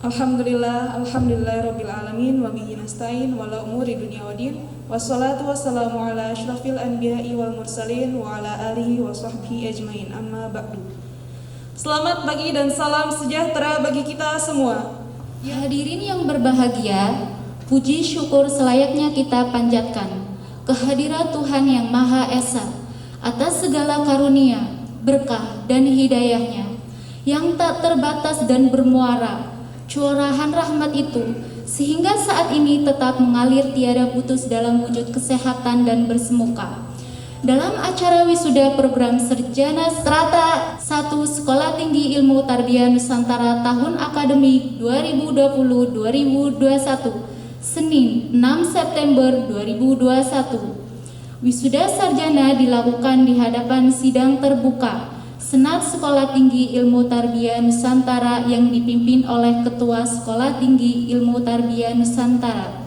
Alhamdulillah rabbil alamin wa bihi nasta'in wa la umuri dunya waddin. Wassalatu wassalamu ala asyrafil anbiya'i wal mursalin wa ala alihi wa sahbihi ajmain. Amma ba'du. Selamat pagi dan salam sejahtera bagi kita semua. Hadirin yang berbahagia, puji syukur selayaknya kita panjatkan kehadirat Tuhan yang Maha Esa atas segala karunia, berkah dan hidayahnya yang tak terbatas dan bermuara, curahan rahmat itu sehingga saat ini tetap mengalir tiada putus dalam wujud kesehatan dan bersemuka. Dalam acara wisuda program Sarjana Strata 1 Sekolah Tinggi Ilmu Tarbiyah Nusantara tahun akademik 2020-2021 Senin 6 September 2021. Wisuda sarjana dilakukan di hadapan sidang terbuka Senat Sekolah Tinggi Ilmu Tarbiyah Nusantara yang dipimpin oleh Ketua Sekolah Tinggi Ilmu Tarbiyah Nusantara.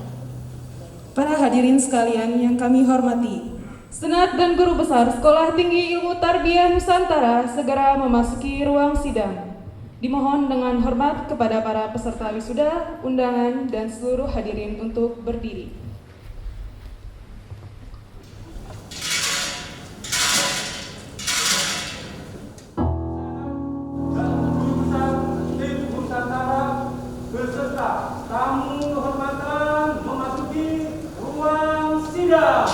Para hadirin sekalian yang kami hormati, Senat dan Guru Besar Sekolah Tinggi Ilmu Tarbiyah Nusantara segera memasuki ruang sidang. Dimohon dengan hormat kepada para peserta wisuda, undangan, dan seluruh hadirin untuk berdiri. Beserta tamu kehormatan memasuki ruang sidang.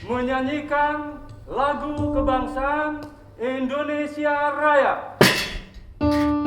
Menyanyikan lagu kebangsaan Indonesia Raya. Indonesia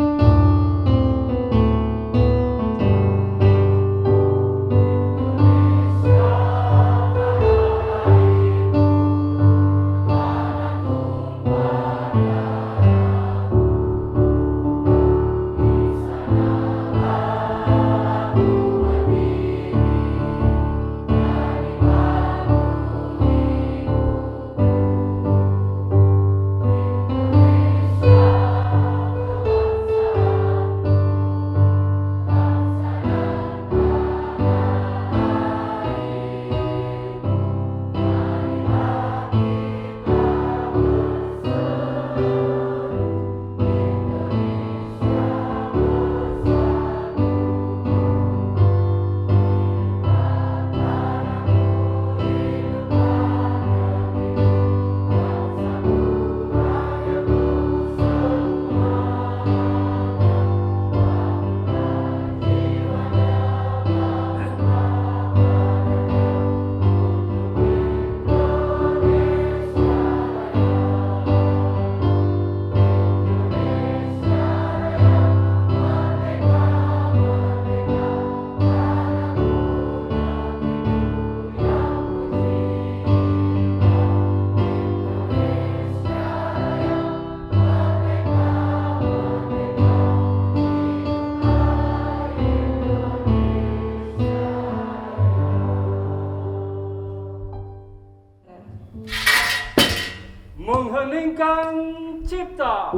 mengheningkan cipta.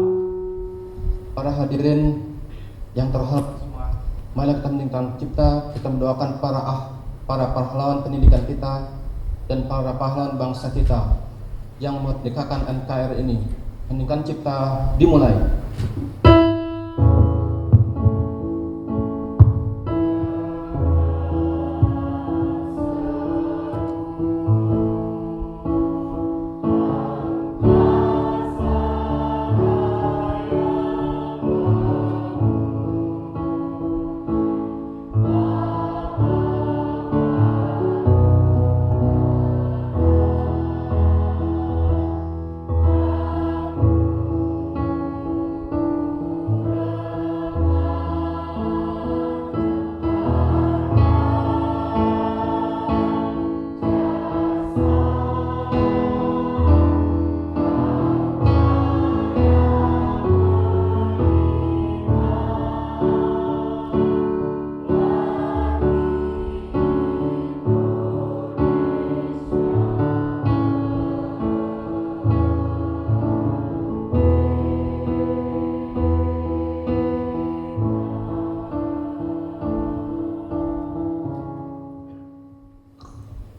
Para hadirin yang terhormat, mari kita meninggikan cipta. Kita mendoakan para pahlawan pendidikan kita dan para pahlawan bangsa kita yang memerdekakan NKRI ini. Meninggikan cipta dimulai.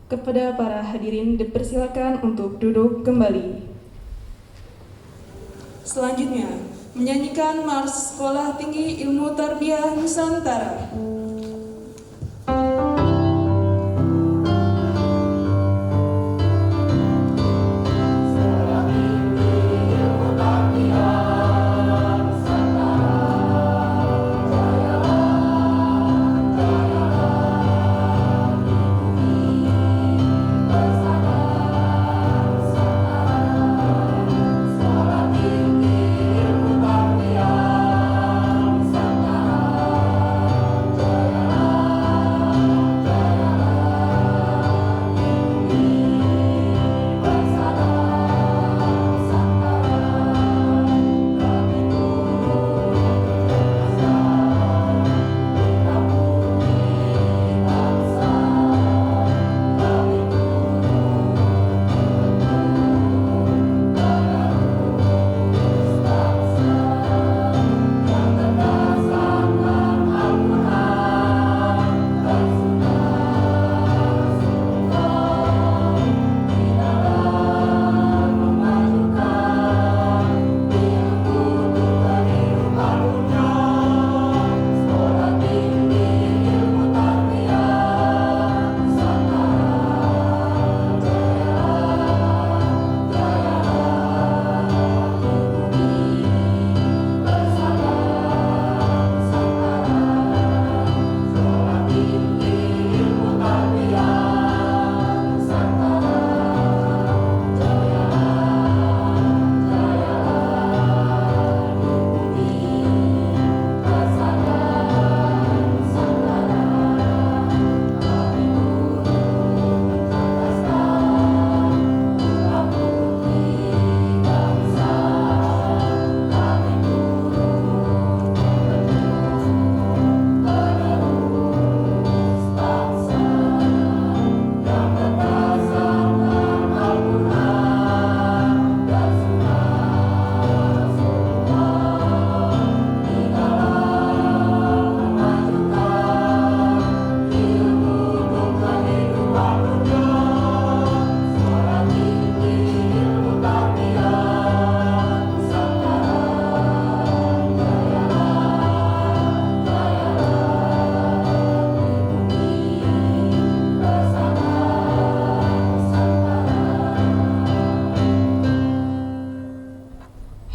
Kepada para hadirin dipersilakan untuk duduk kembali. Selanjutnya, menyanyikan Mars Sekolah Tinggi Ilmu Tarbiyah Nusantara.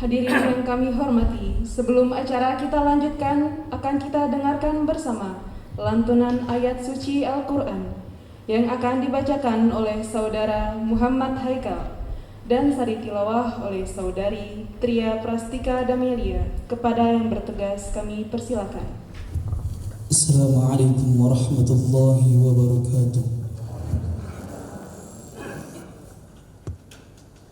Hadirin yang kami hormati, sebelum acara kita lanjutkan, akan kita dengarkan bersama lantunan ayat suci Al-Quran yang akan dibacakan oleh Saudara Muhammad Haikal dan sari tilawah oleh Saudari Tria Prastika Damelia. Kepada yang bertugas kami persilakan. Assalamualaikum warahmatullahi wabarakatuh.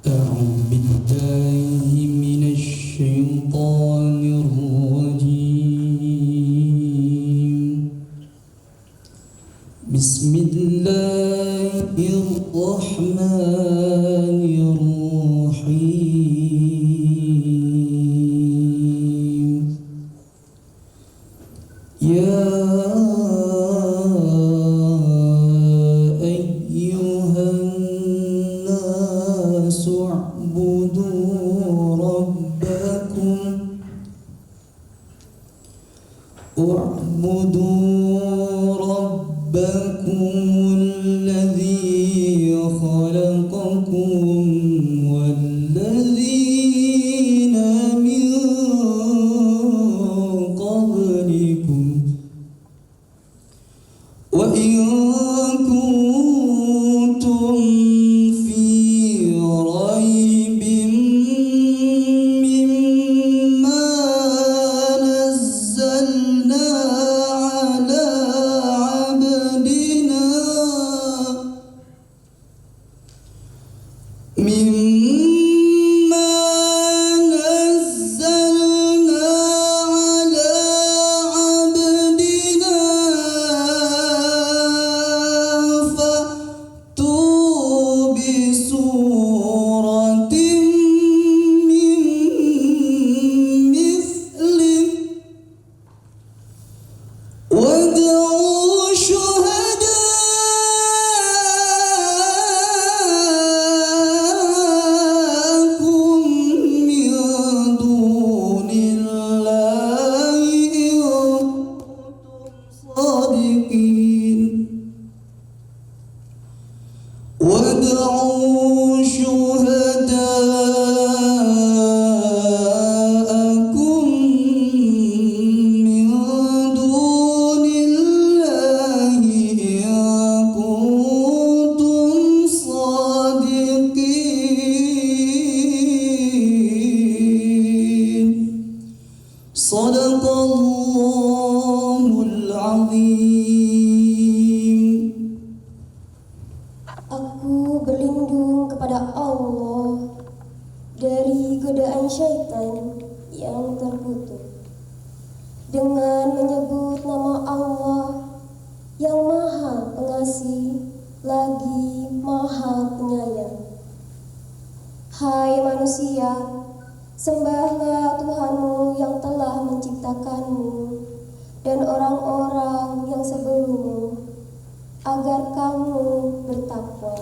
أعوذ بالله من الشيطان الرجيم. بسم الله الرحمن الرحيم. syaitan yang terkutuk dengan menyebut nama Allah yang Maha Pengasih lagi Maha Penyayang. Hai manusia, sembahlah Tuhanmu yang telah menciptakanmu dan orang-orang yang sebelummu, agar kamu bertakwa.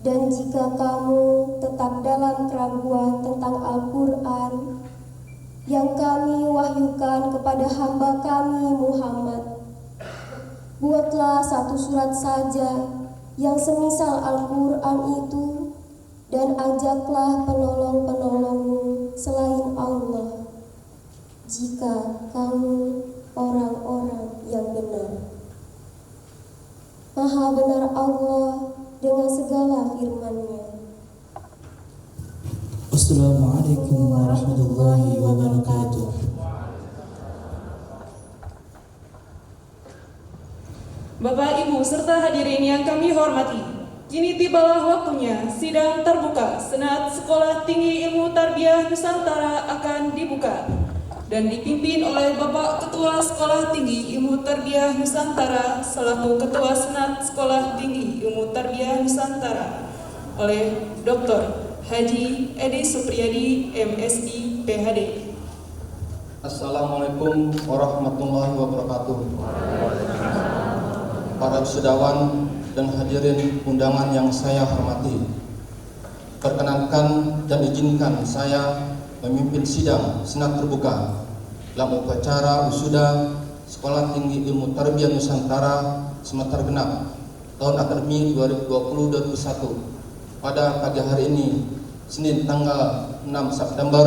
Dan jika kamu tetap dalam keraguan tentang Al-Quran yang kami wahyukan kepada hamba kami Muhammad, buatlah satu surat saja yang semisal Al-Quran itu, dan ajaklah penolong-penolongmu selain Allah, jika kamu orang-orang yang benar. Maha benar Allah dengan segala firman-Nya. Wassalamualaikum warahmatullahi wabarakatuh. Bapak, Ibu, serta hadirin yang kami hormati, kini tibalah waktunya sidang terbuka Senat Sekolah Tinggi Ilmu Tarbiyah Nusantara akan dibuka dan dipimpin oleh Bapak Ketua Sekolah Tinggi Ilmu Tarbiyah Nusantara selaku Ketua Senat Sekolah Tinggi Ilmu Tarbiyah Nusantara oleh Dr. Haji Edi Supriyadi, MSI, PhD. Assalamualaikum warahmatullahi wabarakatuh. Para wisudawan dan hadirin undangan yang saya hormati, perkenankan dan izinkan saya memimpin sidang senat terbuka dalam upacara wisuda Sekolah Tinggi Ilmu Tarbiyah Nusantara semester genap tahun akademik 2020-2021 pada pagi hari ini, Senin tanggal 6 September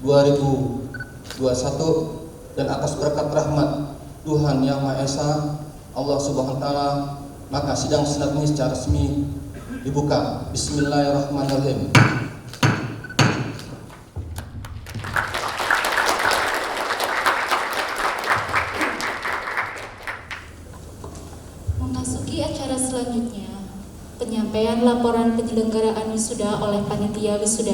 2021, dan atas berkat rahmat Tuhan Yang Maha Esa, Allah Subhanahu wa Ta'ala, maka sidang senat ini secara resmi dibuka. Bismillahirrahmanirrahim. Memasuki acara selanjutnya, penyampaian laporan penyelenggaraan wisuda oleh panitia wisuda.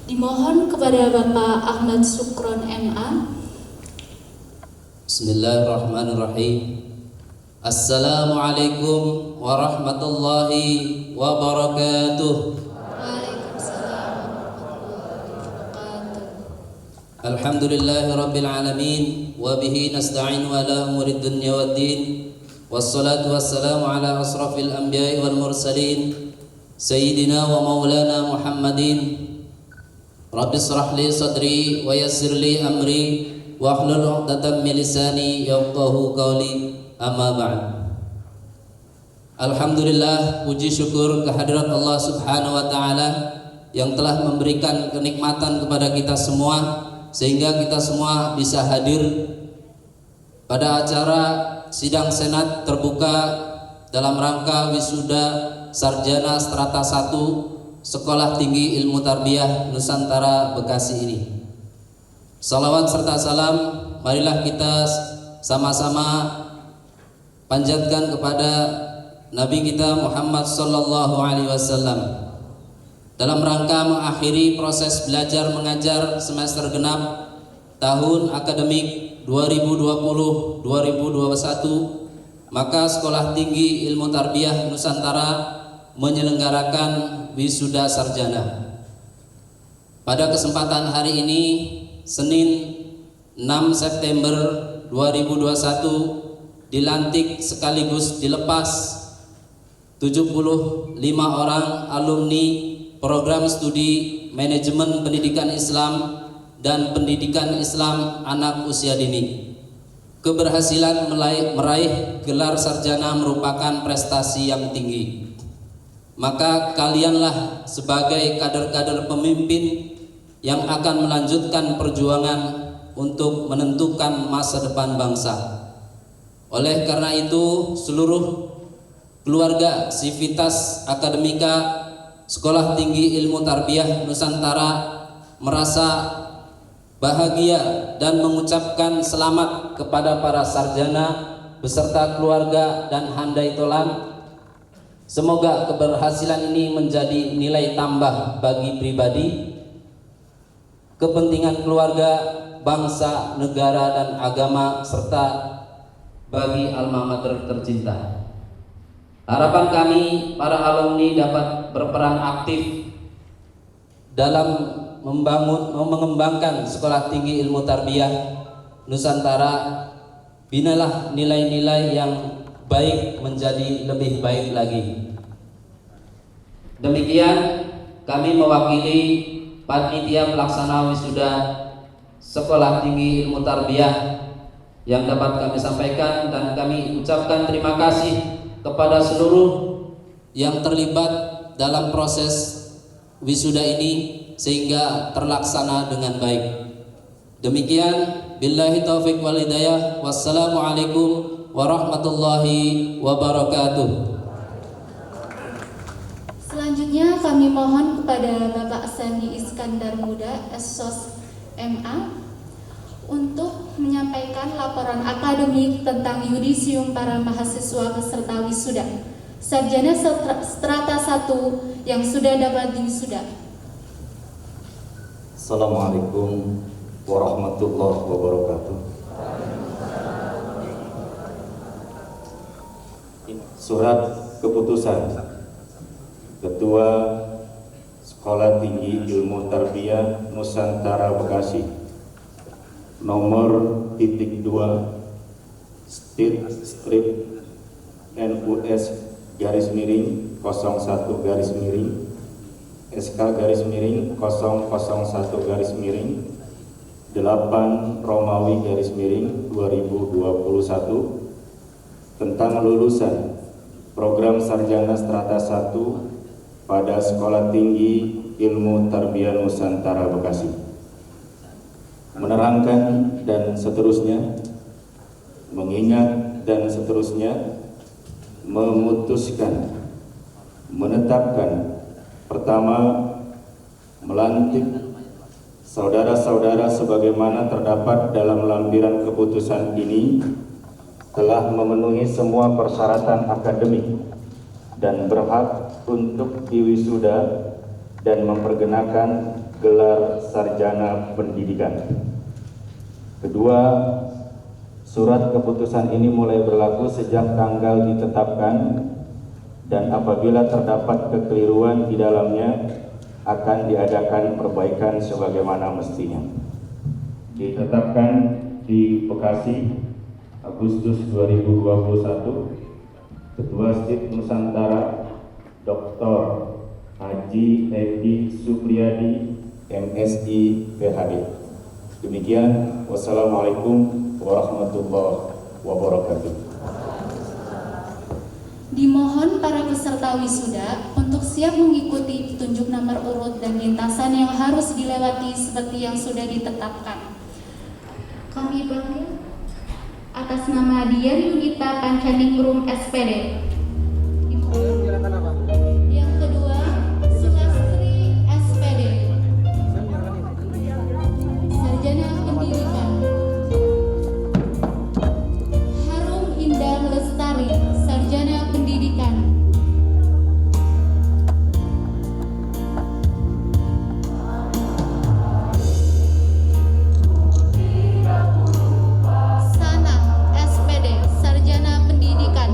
Dimohon kepada Bapak Ahmad Sukron MA. Bismillahirrahmanirrahim. Assalamualaikum warahmatullahi wabarakatuh. Waalaikumsalam warahmatullahi wabarakatuh. Alhamdulillahi rabbil alamin, wa bihi nasta'in ala umurid dunya waddin. Wassalatu wassalamu ala asrafil anbiya'i wal mursalin, sayyidina wa maulana Muhammadin. Rabbi israh li sadri wa yassir li amri wa hlul 'uqdatam min lisani yafqahu qawli. Amma ba'd. Alhamdulillah, puji syukur kehadirat Allah Subhanahu wa Ta'ala yang telah memberikan kenikmatan kepada kita semua sehingga kita semua bisa hadir pada acara sidang senat terbuka dalam rangka wisuda sarjana strata 1 Sekolah Tinggi Ilmu Tarbiyah Nusantara Bekasi ini. Salawat serta salam marilah kita sama-sama panjatkan kepada Nabi kita Muhammad sallallahu alaihi wasallam dalam rangka mengakhiri proses belajar mengajar semester genap tahun akademik 2020-2021, maka Sekolah Tinggi Ilmu Tarbiyah Nusantara menyelenggarakan wisuda sarjana. Pada kesempatan hari ini, Senin 6 September 2021, dilantik sekaligus dilepas 75 orang alumni program studi Manajemen Pendidikan Islam dan Pendidikan Islam Anak Usia Dini. Keberhasilan meraih gelar sarjana merupakan prestasi yang tinggi. Maka kalianlah sebagai kader-kader pemimpin yang akan melanjutkan perjuangan untuk menentukan masa depan bangsa. Oleh karena itu, seluruh keluarga Sivitas Akademika Sekolah Tinggi Ilmu Tarbiyah Nusantara merasa bahagia dan mengucapkan selamat kepada para sarjana beserta keluarga dan handai tolan. Semoga keberhasilan ini menjadi nilai tambah bagi pribadi kepentingan keluarga, bangsa, negara, dan agama, serta bagi alma mater tercinta. Harapan kami para alumni dapat berperan aktif dalam mengembangkan Sekolah Tinggi Ilmu Tarbiyah Nusantara. Binalah nilai-nilai yang baik menjadi lebih baik lagi. Demikian kami mewakili panitia pelaksana wisuda Sekolah Tinggi Ilmu Tarbiyah yang dapat kami sampaikan, dan kami ucapkan terima kasih kepada seluruh yang terlibat dalam proses wisuda ini sehingga terlaksana dengan baik. Demikian, billahi taufiq wal hidayah. Wassalamualaikum warahmatullahi wabarakatuh. Selanjutnya kami mohon kepada Bapak Sandi Iskandar Muda, SSOS MA, untuk menyampaikan laporan akademik tentang yudisium para mahasiswa peserta wisuda sarjana strata 1 yang sudah dapat diwisuda. Assalamualaikum warahmatullahi wabarakatuh. Surat keputusan Ketua Sekolah Tinggi Ilmu Tarbiyah Nusantara Bekasi nomor .2 strip NUS _01 SK _001 8 Romawi _2021 tentang lulusan program sarjana strata 1 pada Sekolah Tinggi Ilmu Tarbiyah Nusantara Bekasi, menerangkan dan seterusnya, mengingat dan seterusnya, memutuskan, menetapkan, pertama, melantik saudara-saudara sebagaimana terdapat dalam lampiran keputusan ini telah memenuhi semua persyaratan akademik dan berhak untuk diwisuda dan mempergunakan gelar sarjana pendidikan. Kedua, surat keputusan ini mulai berlaku sejak tanggal ditetapkan, dan apabila terdapat kekeliruan di dalamnya akan diadakan perbaikan sebagaimana mestinya. Ditetapkan di Bekasi Agustus 2021. Ketua STIP Nusantara Dr. Haji Edi Supriyadi MSI PhD. Demikian, wassalamualaikum warahmatullahi wabarakatuh. Dimohon para peserta wisuda untuk siap mengikuti petunjuk nomor urut dan lintasan yang harus dilewati seperti yang sudah ditetapkan. Kami panggil atas nama Dian Yunita Pancaningrum SPD. Yang kedua, Sulastri SPD, sarjana pendidikan. Harum Indah Lestari, sarjana pendidikan. Sana SPD, sarjana pendidikan.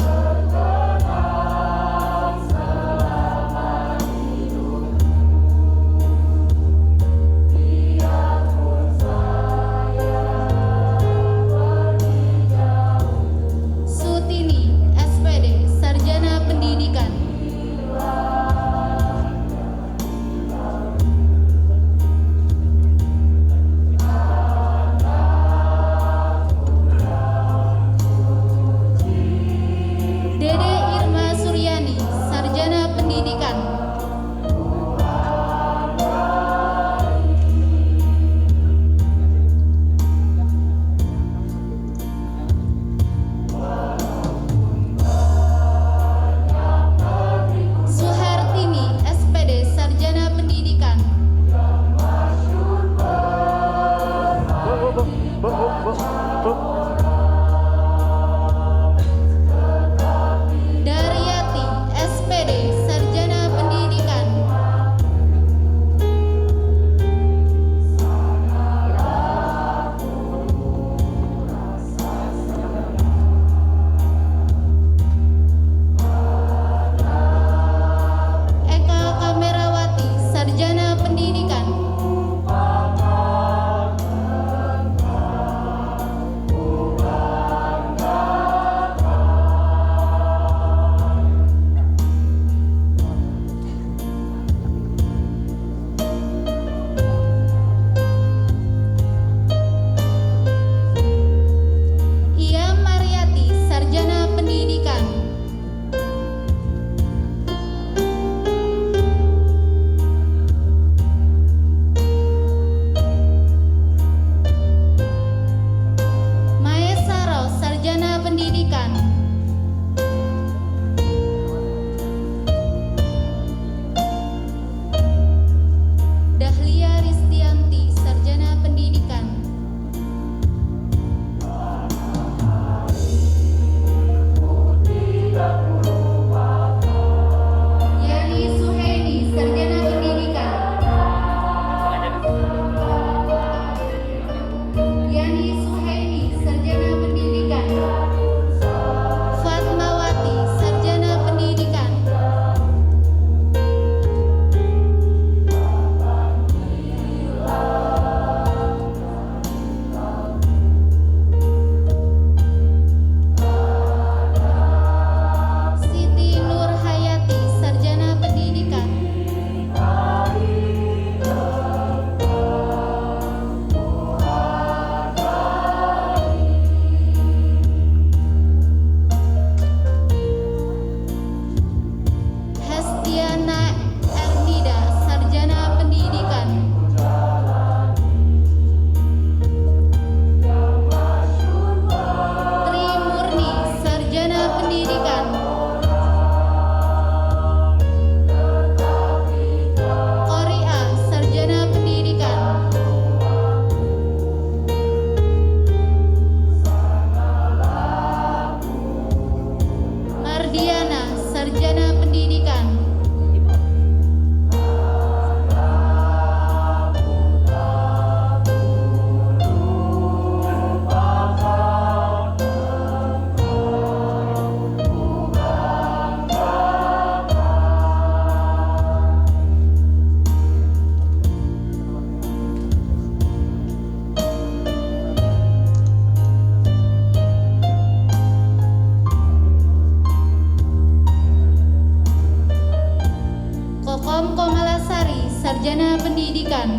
Sarjana Pendidikan.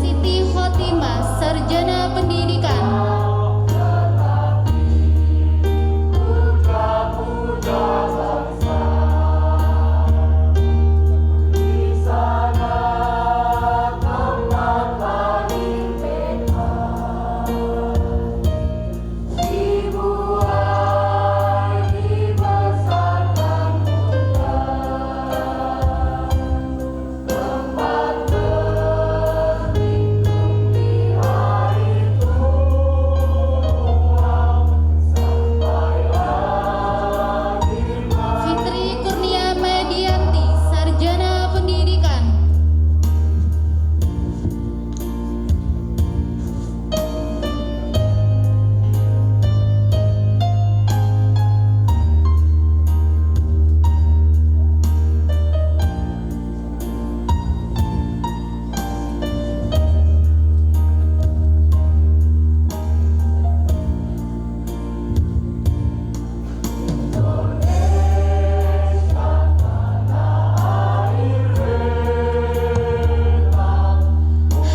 Siti Khotimah, Sarjana Pendidikan. Fitri Kurnia Medianti, Sarjana Pendidikan.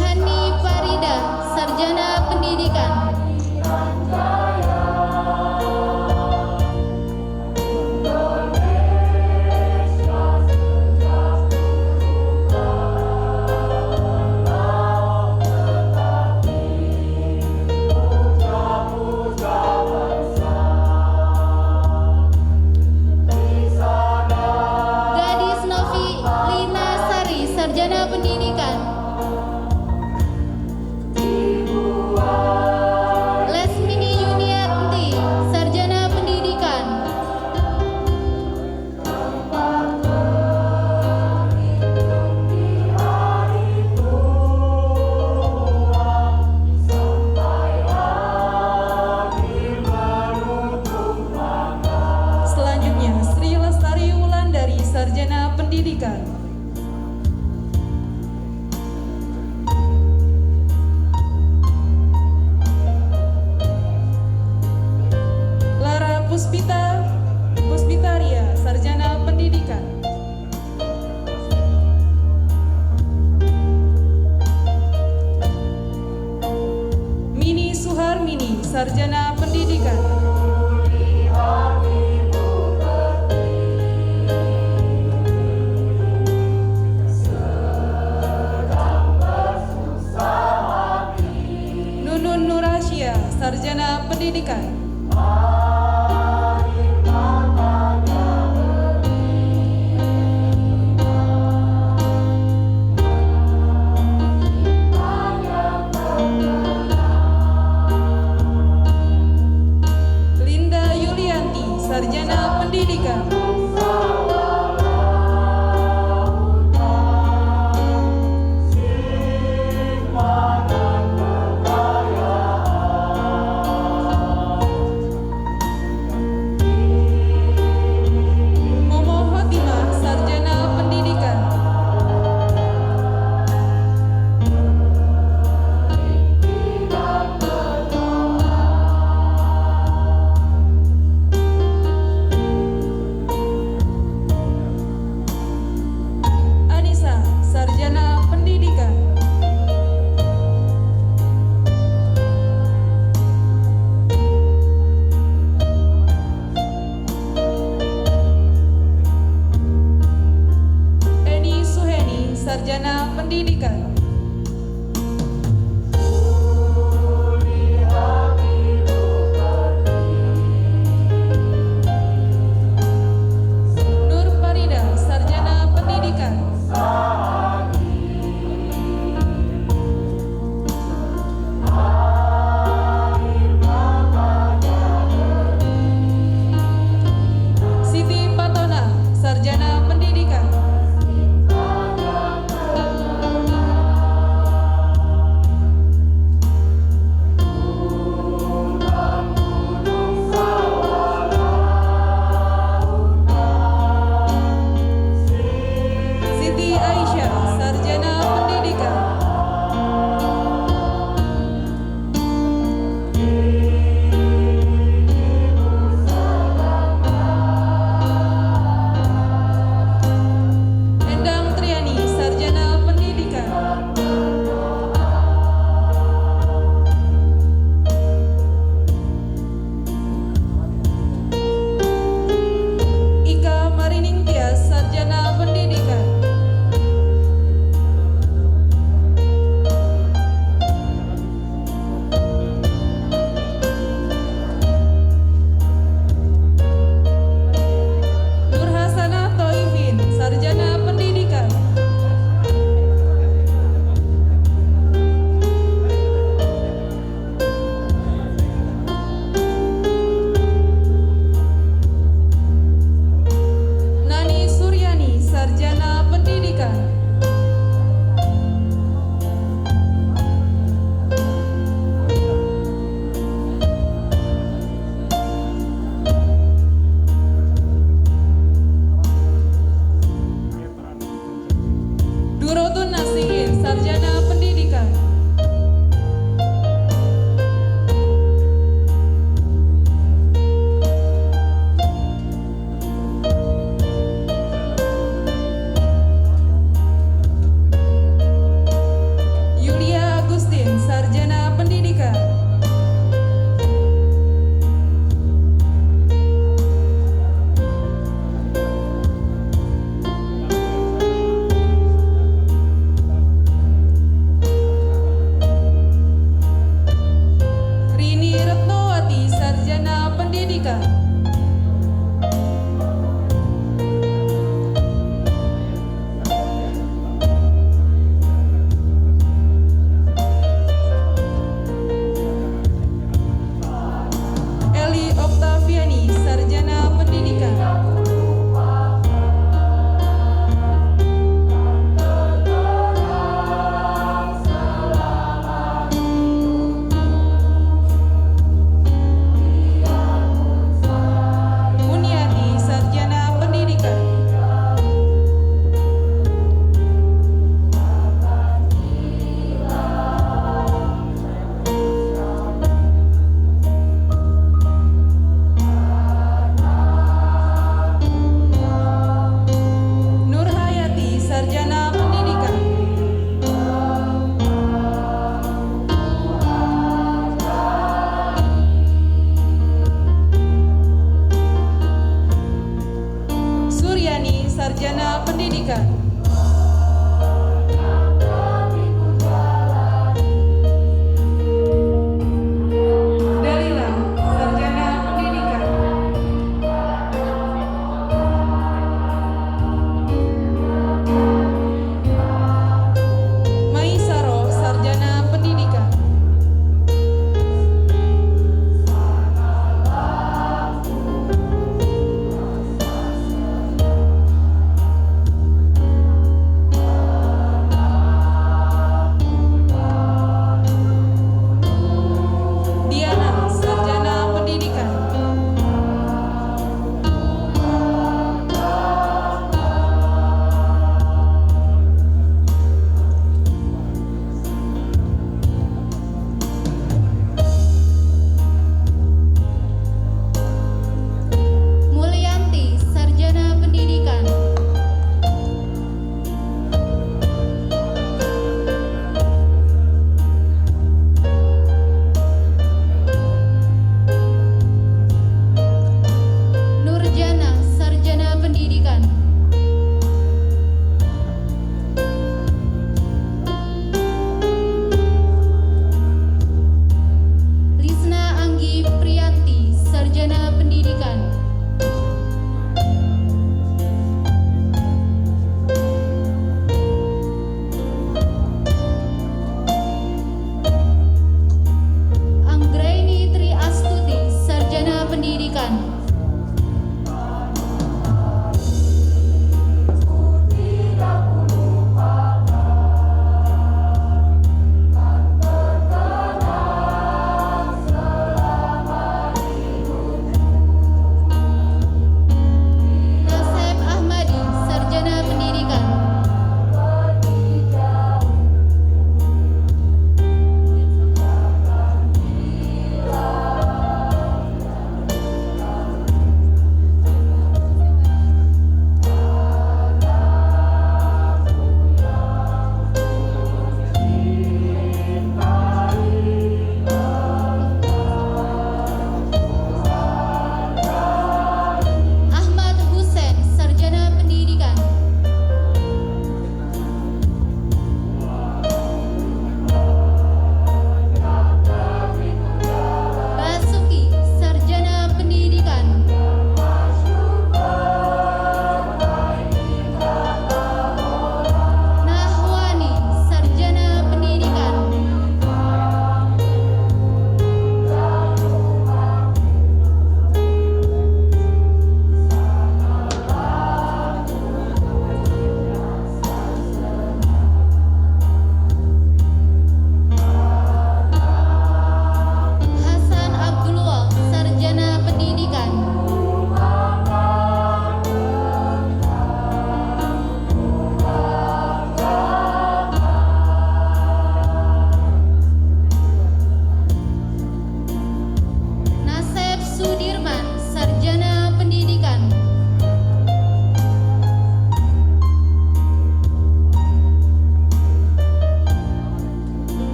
Hani Farida, Sarjana Pendidikan. Gadis Novi Lina Sari, Sarjana Pendidikan. Lesmini Yuniarti, Sarjana Pendidikan. Selanjutnya, Sri Lestari Wulandari, Sarjana Pendidikan. Lara Puspitaria, Sarjana Pendidikan. Mini Suharmini, Sarjana Pendidikan. Nunun Nurasya, Sarjana Pendidikan. Linda Yulianti, Sarjana Pendidikan.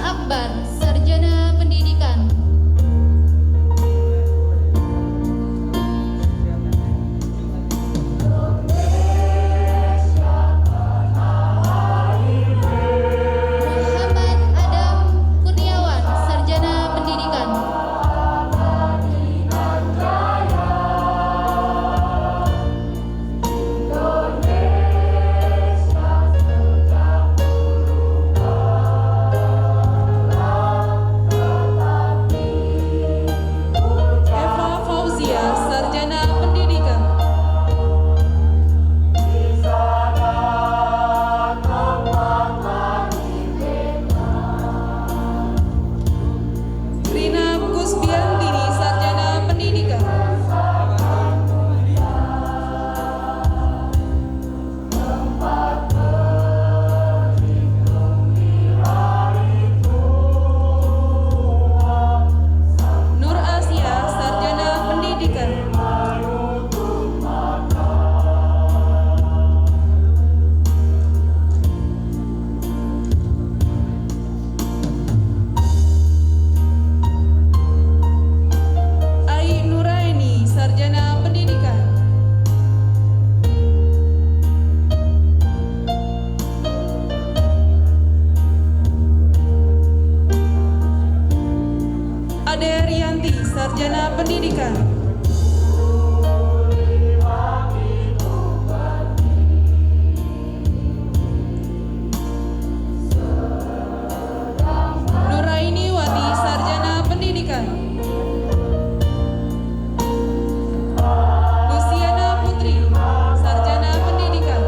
Akbar, Sarjana Pendidikan. Muhammad Adam Kurniawan, Sarjana Pendidikan. Eva Fauzia, Sarjana Pendidikan. Rina Kusbiantini, Sarjana Pendidikan. Nur Asia, Sarjana Pendidikan. Ai Nuraini, Sarjana Pendidikan. Ade Rianti, Sarjana Pendidikan. Nuraini Wati, Sarjana Pendidikan. Luciana Putri, Sarjana Pendidikan.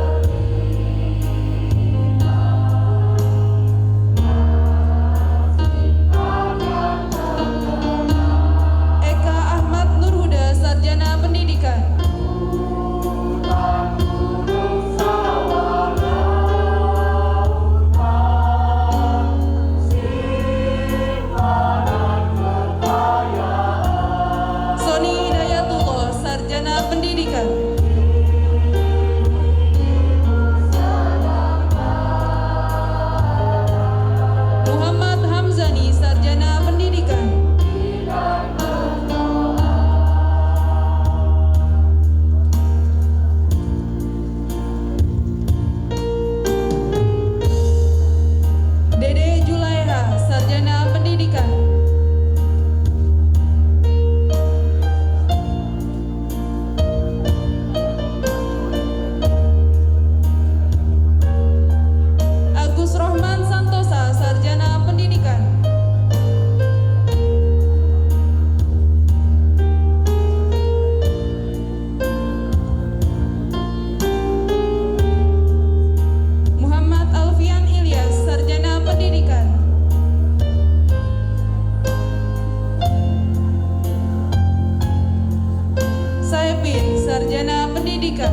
Eka Ahmad Nurhuda, Sarjana Pendidikan. Soni Hidayatullah, Sarjana Pendidikan. Muhammad Hamzani, Sarjana Pendidikan. Dede Julaiha, Sarjana Pendidikan. Agus Rohman Santosa, Sarjana Pendidikan. Muhammad Alfian Ilyas, Sarjana Pendidikan. Saipin, Sarjana Pendidikan.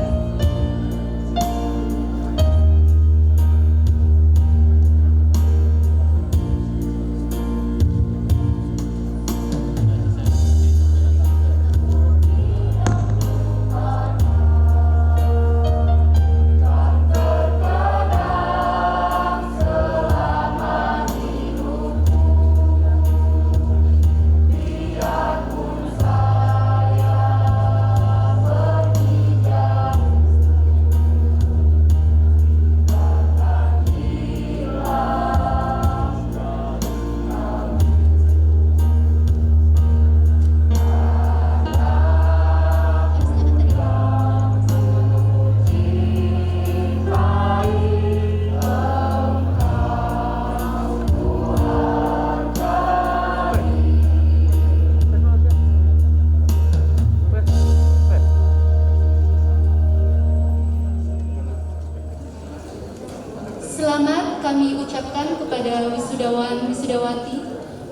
Selamat kami ucapkan kepada wisudawan wisudawati.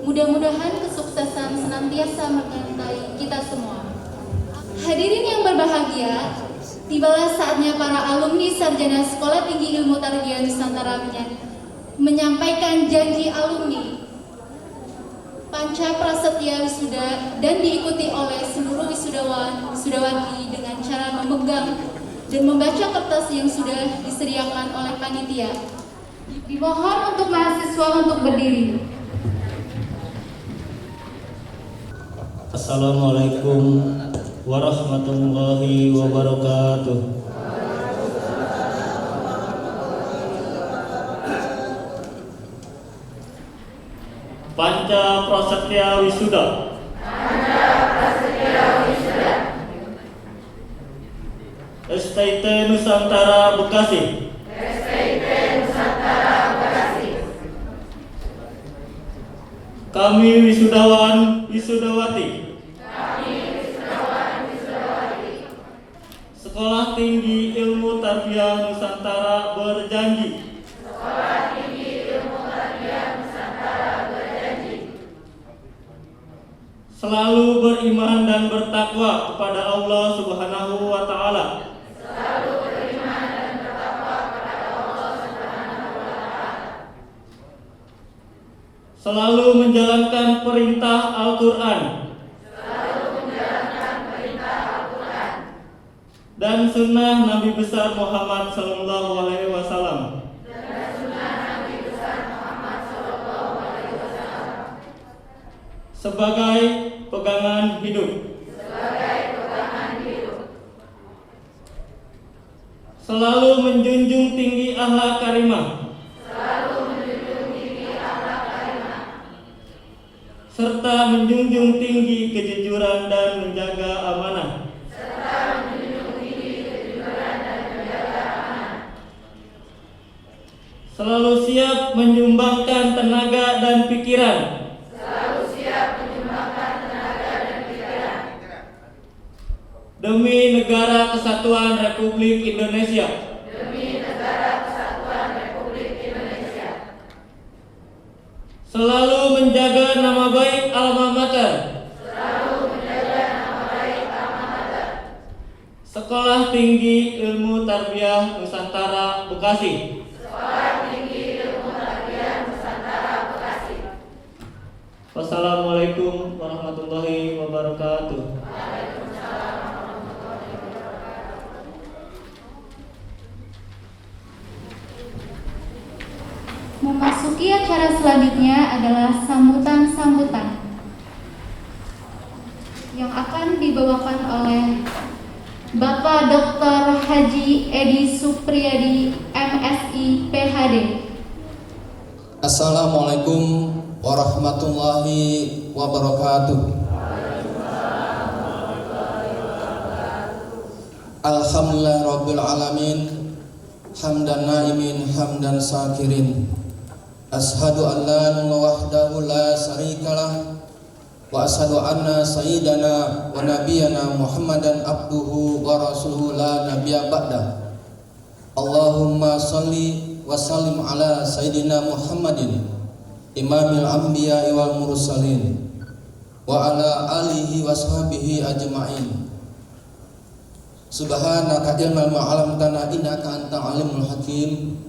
Mudah-mudahan kesuksesan senantiasa menyertai kita semua. Hadirin yang berbahagia, tibalah saatnya para alumni sarjana Sekolah Tinggi Ilmu Tarbiyah Nusantara menyampaikan janji alumni Panca Prasetya Wisuda dan diikuti oleh seluruh wisudawan wisudawati dengan cara memegang dan membaca kertas yang sudah disediakan oleh panitia. Dimohon untuk mahasiswa untuk berdiri. Assalamualaikum warahmatullahi wabarakatuh. Panca Prasetya Wisuda. STT Nusantara Bekasi. Kami wisudawan wisudawati. Sekolah Tinggi Ilmu Tarbiyah Nusantara berjanji. Selalu beriman dan bertakwa kepada Allah Subhanahu wa Ta'ala. Selalu menjalankan perintah Al-Quran dan sunnah Nabi besar Muhammad Sallallahu Alaihi Wasallam. Sebagai pegangan hidup. Selalu menjunjung tinggi akhlak karimah. Serta menjunjung tinggi kejujuran dan menjaga amanah. Selalu siap menyumbangkan tenaga dan pikiran. Demi Negara Kesatuan Republik Indonesia. Selalu menjaga nama baik alma mater. Sekolah Tinggi Ilmu Tarbiyah Nusantara Bekasi. Wassalamualaikum warahmatullahi wabarakatuh. Memasuki acara selanjutnya adalah sambutan-sambutan yang akan dibawakan oleh Bapak Dr. Haji Edi Supriyadi, MSI, PhD. Assalamualaikum warahmatullahi wabarakatuh. Alhamdulillah Rabbil Alamin, hamdan naimin, hamdan syakirin. Ashadu an la ilaha wahdahu la syarikalah, wa ashadu anna sayyidana wa nabiyana Muhammadan abduhu wa rasuluhu la nabiyya ba'dah. Allahumma salli wa sallim ala sayyidina Muhammadin imamil anbiya wal mursalin wa ala alihi wa sahbihi ajma'in. Subhanaka ilma ma'alamtana innaka anta alimul hakim.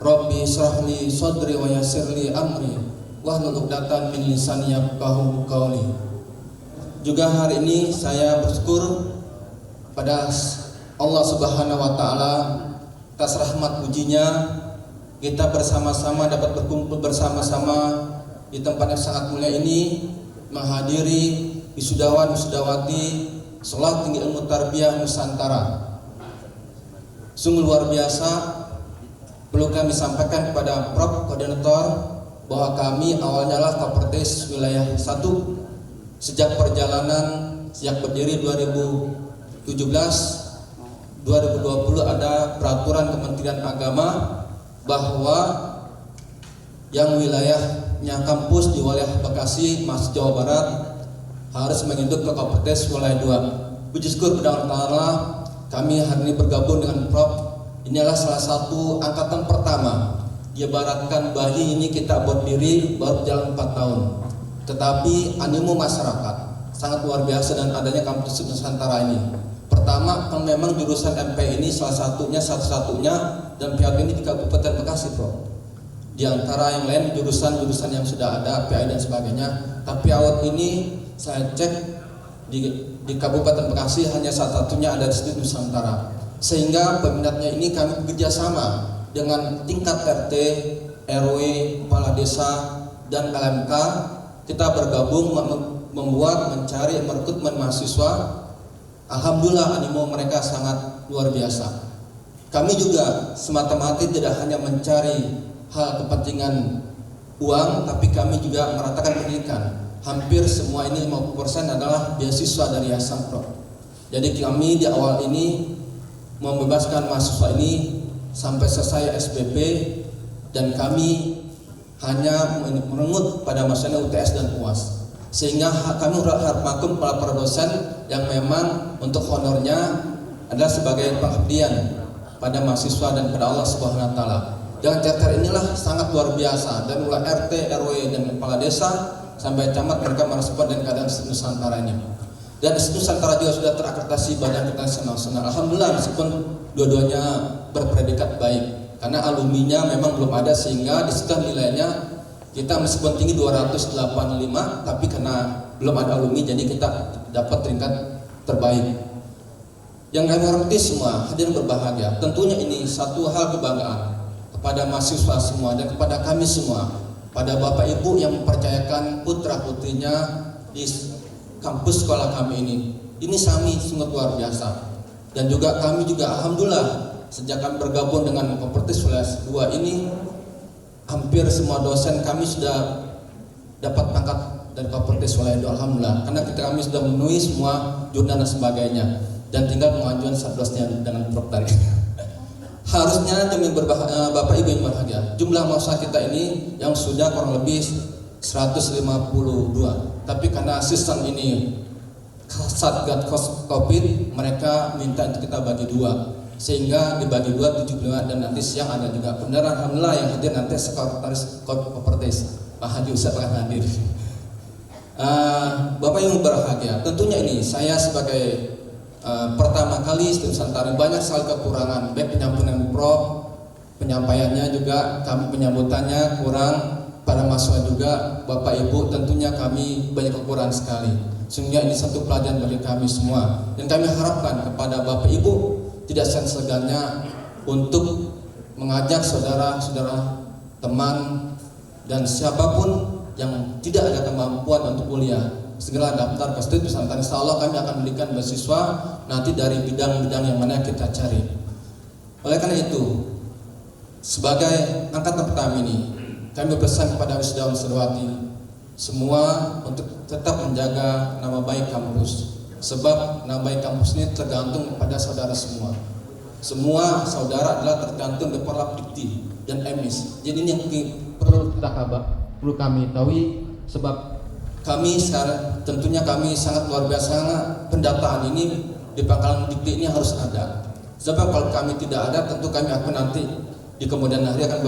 Rabbi shrahli sadri wa yassirli amri wahlul 'uqdatam min lisani yafqahu qawli. Juga hari ini saya bersyukur pada Allah Subhanahu wa taala atas rahmat pujinya kita bersama-sama dapat berkumpul bersama-sama di tempat yang sangat mulia ini menghadiri wisudawan wisudawati Sekolah Tinggi Ilmu Tarbiyah Nusantara. Sungguh luar biasa. Perlu kami sampaikan kepada Prof. Koordinator bahwa kami awalnya lah Kapolres wilayah 1 sejak perjalanan sejak berdiri 2017 2020 ada peraturan Kementerian Agama bahwa yang wilayahnya kampus di wilayah Bekasi masuk Jawa Barat harus menginduk ke Kapolres wilayah 2. Puji syukur kepada Allah kami hari ini bergabung dengan Prof. Inilah salah satu angkatan pertama. Diibaratkan bayi ini kita berdiri baru jalan 4 tahun. Tetapi animo masyarakat sangat luar biasa dan adanya kampus Nusantara ini. Pertama, kan memang jurusan MP ini salah satunya satu-satunya dan pihak ini di Kabupaten Bekasi, Bro. Di antara yang lain jurusan-jurusan yang sudah ada PI dan sebagainya. Tapi awal ini saya cek di Kabupaten Bekasi hanya satu-satunya ada di Nusantara. Sehingga peminatnya ini kami bekerja sama dengan tingkat RT, RW, kepala desa dan LMK, kita bergabung mencari rekrutmen mahasiswa. Alhamdulillah animo mereka sangat luar biasa. Kami juga semata-mata tidak hanya mencari hal kepentingan uang, tapi kami juga meratakan pendidikan. Hampir semua ini 50% adalah beasiswa dari Yayasan Pro. Jadi kami di awal ini membebaskan mahasiswa ini sampai selesai SBP, dan kami hanya merenggut pada masanya UTS dan UAS. Sehingga kami harap maklum para dosen yang memang untuk honornya adalah sebagai pengabdian pada mahasiswa dan pada Allah Subhanahu wa taala. Dengan cara inilah sangat luar biasa, dan mulai RT, RW dan kepala desa sampai camat mereka merespon dan keadaan Nusantara ini. Dan Nusantara juga sudah terakreditasi Badan Internasional. Alhamdulillah, meskipun dua-duanya berpredikat baik, karena alumninya memang belum ada, sehingga di situ nilainya kita meskipun tinggi 285, tapi karena belum ada alumni jadi kita dapat peringkat terbaik. Yang kami hormati semua, hadirin berbahagia, tentunya ini satu hal kebanggaan kepada mahasiswa semua dan kepada kami semua, pada Bapak Ibu yang mempercayakan putra putrinya di kampus sekolah kami ini. Ini kami sungguh luar biasa. Dan juga kami juga alhamdulillah sejak kami bergabung dengan Kopertis Wilayah 2 ini, hampir semua dosen kami sudah dapat pangkat dari Kopertis Wilayah 2, alhamdulillah. Karena kami sudah memenuhi semua jurnal dan sebagainya, dan tinggal pengajuan satgasnya dengan Prof tadi. Harusnya demi Bapak Ibu yang berbahagia, jumlah mahasiswa kita ini yang sudah kurang lebih 152, tapi karena sistem ini Satgas Covid, mereka minta untuk kita bagi dua, sehingga dibagi dua 75, dan nanti siang ada juga. Benar, alhamdulillah yang hadir nanti sekretaris Kopertis Pak Haji Ustaz akan hadir. Bapak yang berbahagia, tentunya ini saya sebagai pertama kali di Nusantara, banyak sekali kekurangan, baik penyampaian Prof, penyampaiannya juga kami penyambutannya kurang, pada mahasiswa juga Bapak Ibu tentunya kami banyak kekurangan sekali. Sehingga ini satu pelajaran bagi kami semua, dan kami harapkan kepada Bapak Ibu tidak segan-segannya untuk mengajak saudara-saudara, teman, dan siapapun yang tidak ada kemampuan untuk kuliah, segera daftar ke Studi Nusantara. Insya Allah kami akan memberikan beasiswa nanti dari bidang-bidang yang mana kita cari. Oleh karena itu, sebagai angkatan pertama ini, kami berpesan kepada wisudawan-wisudawati semua untuk tetap menjaga nama baik kampus. Sebab nama baik kampus ini tergantung pada saudara semua. Semua saudara adalah tergantung dari Dikti dan emis. Jadi ini yang perlu kami tahu, sebab kami sekarang tentunya kami sangat luar biasa, pendataan ini di Pangkalan Dikti ini harus ada. Sebab kalau kami tidak ada, tentu kami akan nanti di kemudian hari akan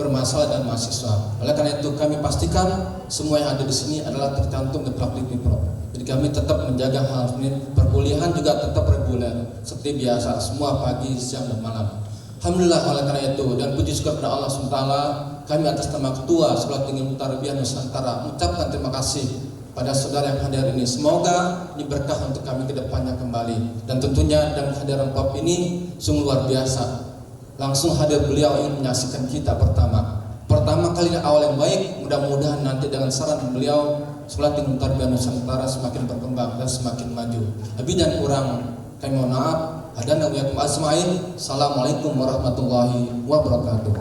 bermasalah dengan mahasiswa. Oleh karena itu kami pastikan semua yang ada di sini adalah tercantum di praktik Pro. Jadi kami tetap menjaga hal ini, perkuliahan juga tetap reguler seperti biasa, semua pagi, siang, dan malam. Alhamdulillah, oleh karena itu, dan puji syukur kepada Allah SWT, kami atas nama Ketua Sekolah Tinggi Ilmu Tarbiyah Nusantara mengucapkan terima kasih pada saudara yang hadir ini. Semoga ini berkah untuk kami ke depannya kembali. Dan tentunya dengan kehadiran Prof ini sungguh luar biasa. Langsung hadir beliau ingin menyaksikan kita pertama kali awal yang baik. Mudah-mudahan nanti dengan saran beliau Sekolah Tinggi Tarbiyah Nusantara semakin berkembang dan semakin maju. Lebih dan kurang kami mohon maaf. Hadana wa yakum asma'in. Assalamualaikum warahmatullahi wabarakatuh.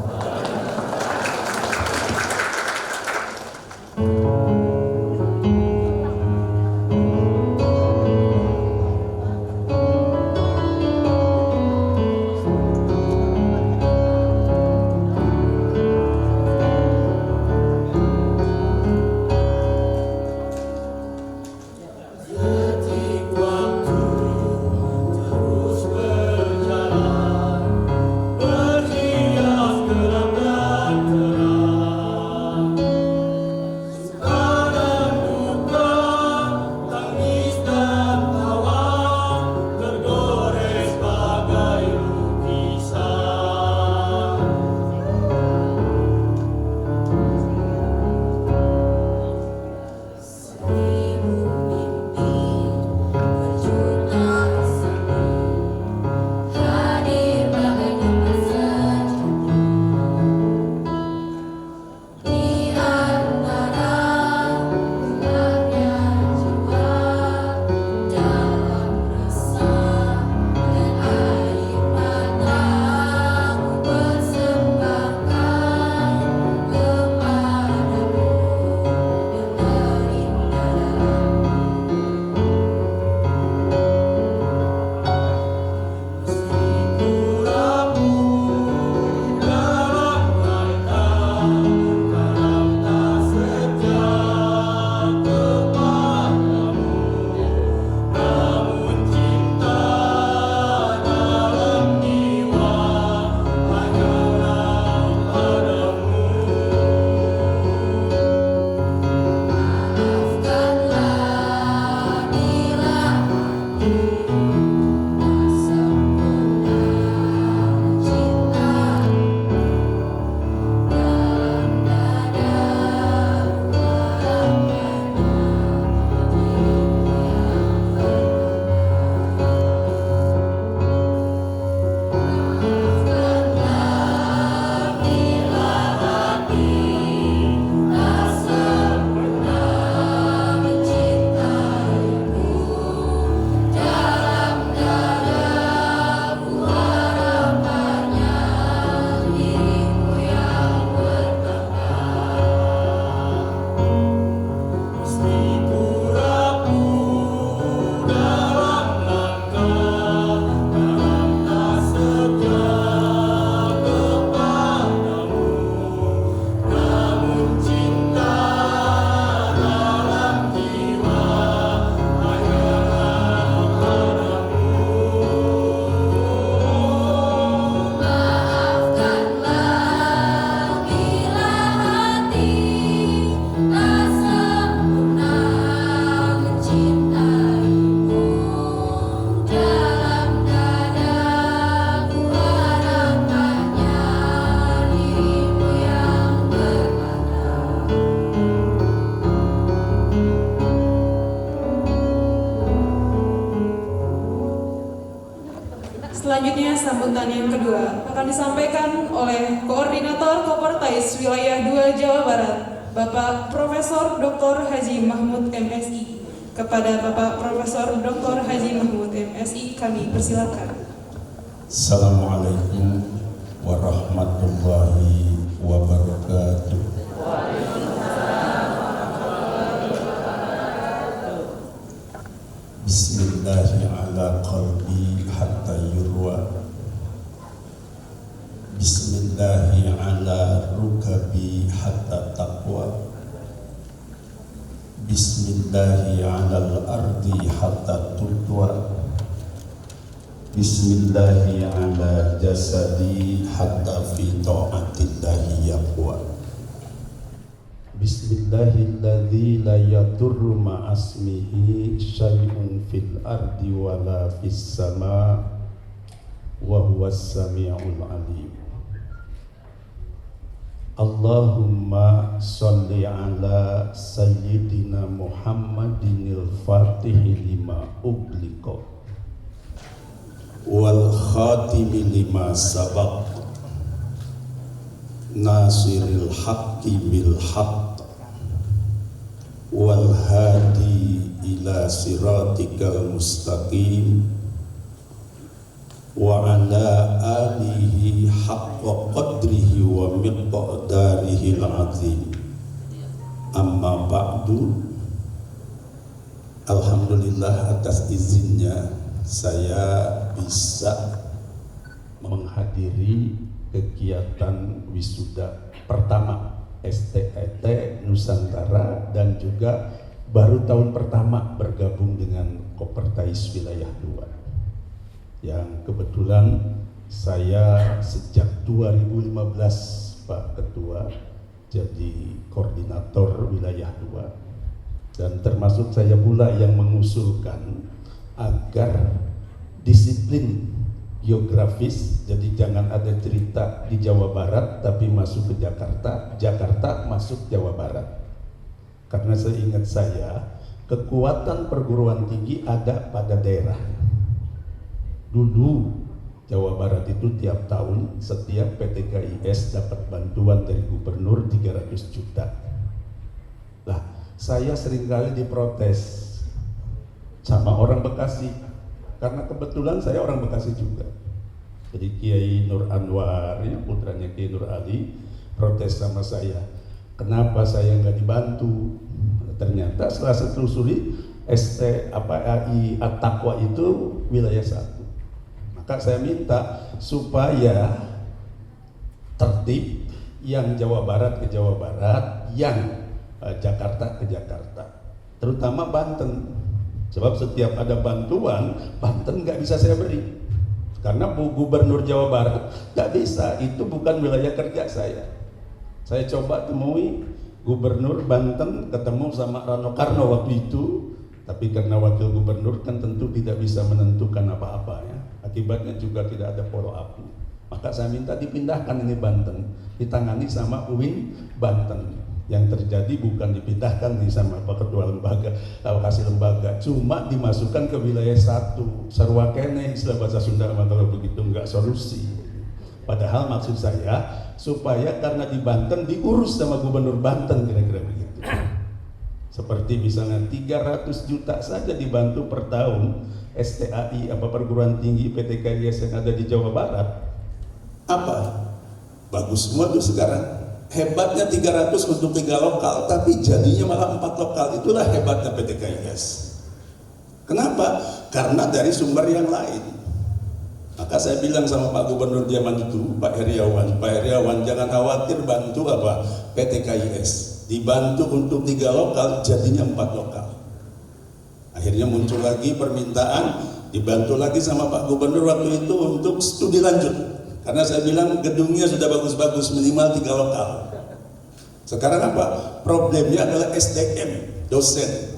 Berhias gelang Selanjutnya sambutan yang kedua akan disampaikan oleh Koordinator Kopertais Wilayah 2 Jawa Barat, Bapak Profesor Dr. Haji Mahmud MSI. Kepada Bapak Profesor Dr. Haji Mahmud MSI kami persilakan. Assalamualaikum warahmatullahi wabarakatuh. Bismillahi ala qalbi hatta yurwa. Bismillahi ala rukabi hatta taqwa. Bismillahi ala al-ardi hatta tutwa. Bismillahi ala jasadi hatta fi ta'atillahi yaqwa. Bismillahilladzi la yadurru ma'asmihi syai'un fil ardi wala fis sama wa huwas sami'ul alim. Allahumma sholli ala sayyidina Muhammadinil fatihi lima ughliqa wal khatimi lima sabaq nasiril haqqi bil haqq wal hadi ila siratikal mustaqim wa ala alihi haqqa qadrihi wa miqdarihi al-azim. Amma ba'du. Alhamdulillah atas izinnya saya bisa menghadiri kegiatan wisuda pertama STET Nusantara dan juga baru tahun pertama bergabung dengan Kopertais Wilayah 2 yang kebetulan saya sejak 2015 Pak Ketua jadi koordinator Wilayah 2 dan termasuk saya pula yang mengusulkan agar disiplin geografis, jadi jangan ada cerita di Jawa Barat tapi masuk ke Jakarta, Jakarta masuk Jawa Barat. Karena seingat saya, kekuatan perguruan tinggi ada pada daerah. Dulu Jawa Barat itu tiap tahun setiap PTKIS dapat bantuan dari gubernur 300 juta. Lah, saya seringkali diprotes sama orang Bekasi karena kebetulan saya orang Bekasi juga. Jadi Kiai Nur Anwar, ya, putranya Kiai Nur Ali, protes sama saya. Kenapa saya nggak dibantu? Ternyata setelah saya telusuri AI At-Taqwa itu wilayah 1. Maka saya minta supaya tertib yang Jawa Barat ke Jawa Barat, yang Jakarta ke Jakarta, terutama Banten. Sebab setiap ada bantuan, Banten nggak bisa saya beri. Karena Gubernur Jawa Barat nggak bisa, itu bukan wilayah kerja saya. Saya coba temui Gubernur Banten, ketemu sama Rano Karno waktu itu, tapi karena Wakil Gubernur kan tentu tidak bisa menentukan apa-apa ya. Akibatnya juga tidak ada follow up. Maka saya minta dipindahkan ini Banten, ditangani sama UIN Banten. Yang terjadi bukan dipindahkan nih sama Pak Ketua lembaga, alokasi lembaga, cuma dimasukkan ke wilayah 1. Sarwa kene istilah bahasa Sunda kalau begitu enggak solusi. Padahal maksud saya supaya karena di Banten diurus sama Gubernur Banten kira-kira begitu. Seperti misalnya 300 juta saja dibantu per tahun STAI apa perguruan tinggi PTKIS yang ada di Jawa Barat. Apa? Bagus semua tuh sekarang. Hebatnya 300 untuk 3 lokal, tapi jadinya malah 4 lokal. Itulah hebatnya PTKIS. Kenapa? Karena dari sumber yang lain. Maka saya bilang sama Pak Gubernur zaman itu, Pak Heriawan jangan khawatir bantu apa PTKIS. Dibantu untuk 3 lokal, jadinya 4 lokal. Akhirnya muncul lagi permintaan, dibantu lagi sama Pak Gubernur waktu itu untuk studi lanjut. Karena saya bilang gedungnya sudah bagus-bagus, minimal 3 lokal. Sekarang apa? Problemnya adalah SDM, dosen.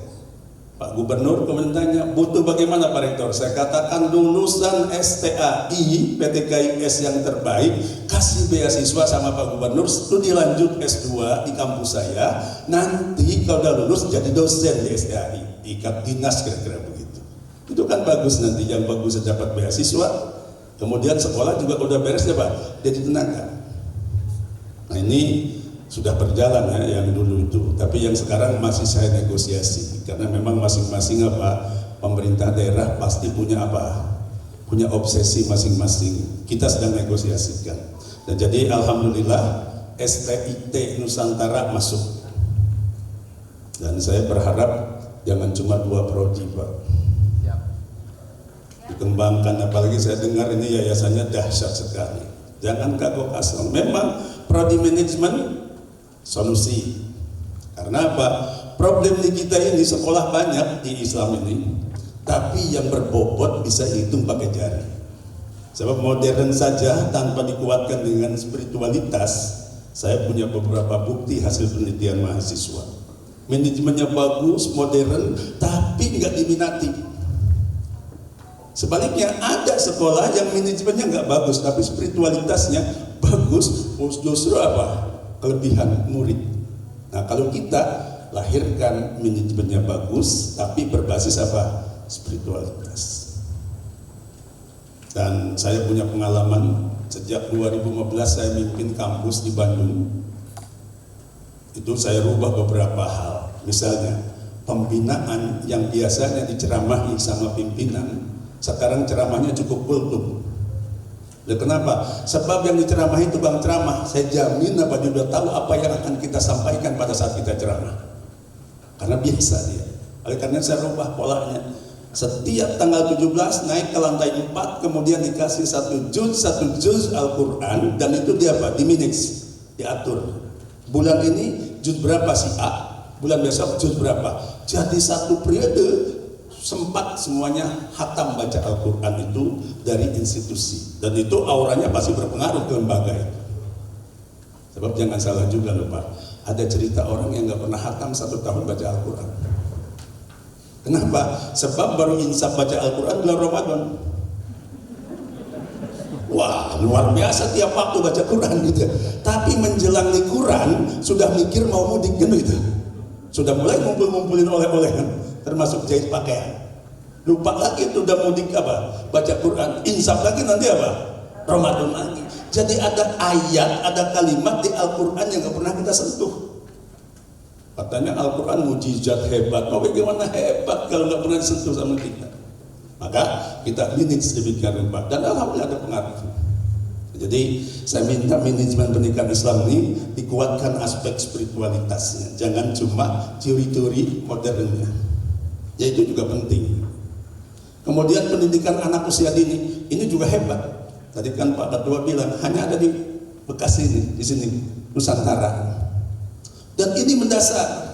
Pak Gubernur kemudian tanya, butuh bagaimana Pak Rektor? Saya katakan lulusan STAI, PTKIS yang terbaik, kasih beasiswa sama Pak Gubernur, studi lanjut S2 di kampus saya, nanti kalau udah lulus jadi dosen di STAI, ikat dinas kira-kira begitu. Itu kan bagus nanti, yang bagus dapat beasiswa, Kemudian sekolah juga udah beres ya Pak, jadi tenaga. Nah ini sudah berjalan ya yang dulu itu, tapi yang sekarang masih saya negosiasi karena memang masing-masing pemerintah daerah pasti punya punya obsesi masing-masing. Kita sedang negosiasikan. Dan jadi alhamdulillah STIT Nusantara masuk. Dan saya berharap jangan cuma 2 prodi Pak. Dikembangkan, apalagi saya dengar ini yayasannya dahsyat sekali. Jangan kagok asal. Memang prodi manajemen solusi. Karena apa? Problem di kita ini sekolah banyak di Islam ini, tapi yang berbobot bisa hitung pakai jari. Sebab modern saja tanpa dikuatkan dengan spiritualitas, saya punya beberapa bukti hasil penelitian mahasiswa. Manajemennya bagus, modern, tapi nggak diminati. Sebaliknya ada sekolah yang manajemennya nggak bagus, tapi spiritualitasnya bagus, justru kelebihan murid. Nah kalau kita lahirkan manajemennya bagus, tapi berbasis spiritualitas. Dan saya punya pengalaman sejak 2015 saya mimpin kampus di Bandung. Itu saya rubah beberapa hal. Misalnya pembinaan yang biasanya diceramahi sama pimpinan, sekarang ceramahnya cukup kultum. Kenapa? Sebab yang diceramahi itu bang ceramah, saya jamin dia udah tahu apa yang akan kita sampaikan pada saat kita ceramah. Karena biasa dia. Oleh karena saya rubah polanya. Setiap tanggal 17 naik ke lantai 4, kemudian dikasih satu juz Al-Quran, dan itu dia diminix, diatur. Bulan ini juz berapa sih A? Bulan besok juz berapa? Jadi satu periode sempat semuanya khatam baca Al-Quran itu dari institusi, dan itu auranya pasti berpengaruh ke lembaga itu. Sebab jangan salah juga loh Pak, ada cerita orang yang nggak pernah khatam 1 tahun baca Al-Quran. Kenapa? Sebab baru insaf baca Al-Quran bulan Ramadan. Wah luar biasa tiap waktu baca Quran gitu. Tapi menjelang Quran sudah mikir mau mudik gitu. Sudah mulai ngumpulin oleh-oleh, termasuk jahit pakaian. Lupa lagi itu udah mudik baca Quran, insaf lagi nanti Ramadan lagi. Jadi ada ayat, ada kalimat di Al-Quran yang gak pernah kita sentuh. Katanya Al-Quran mujizat hebat. Mau bagaimana hebat kalau gak pernah disentuh sama kita? Maka kita manage demikian rupa, dan alhamdulillah ada pengaruh. Jadi saya minta manajemen pendidikan Islam ini dikuatkan aspek spiritualitasnya, jangan cuma teori-teori modernnya. Ya itu juga penting. Kemudian pendidikan anak usia dini ini juga hebat. Tadi kan Pak Ketua bilang hanya ada di Bekasi ini, di sini Nusantara. Dan ini mendasar.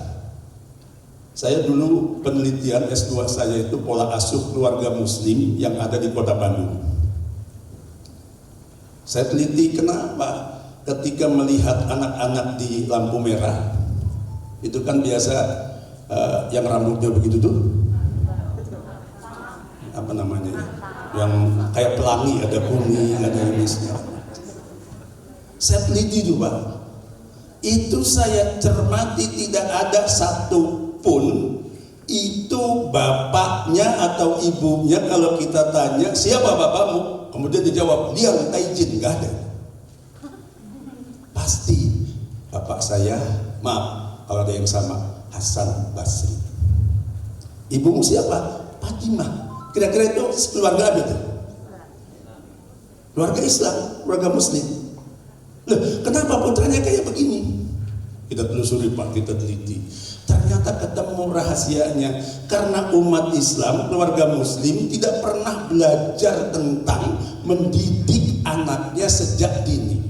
Saya dulu penelitian S2 saya itu pola asuh keluarga muslim yang ada di Kota Bandung. Saya teliti kenapa ketika melihat anak-anak di lampu merah, itu kan biasa yang rambutnya begitu tuh, apa namanya, yang kayak pelangi, ada kuning, ada ini. Saya teliti tuh Pak, itu saya cermati tidak ada satu pun itu bapaknya atau ibunya kalau kita tanya siapa bapakmu, kemudian dijawab Liang Taijin, nggak ada. Pasti bapak saya, maaf kalau ada yang sama, Hasan Basri. Ibumu siapa? Fatimah. Kira-kira itu keluarga apa itu? Keluarga Islam, keluarga Muslim. Loh, kenapa putranya kayak begini? Kita telusuri Pak, kita teliti. Ternyata ketemu rahasianya, karena umat Islam, keluarga Muslim tidak pernah belajar tentang mendidik anaknya sejak dini.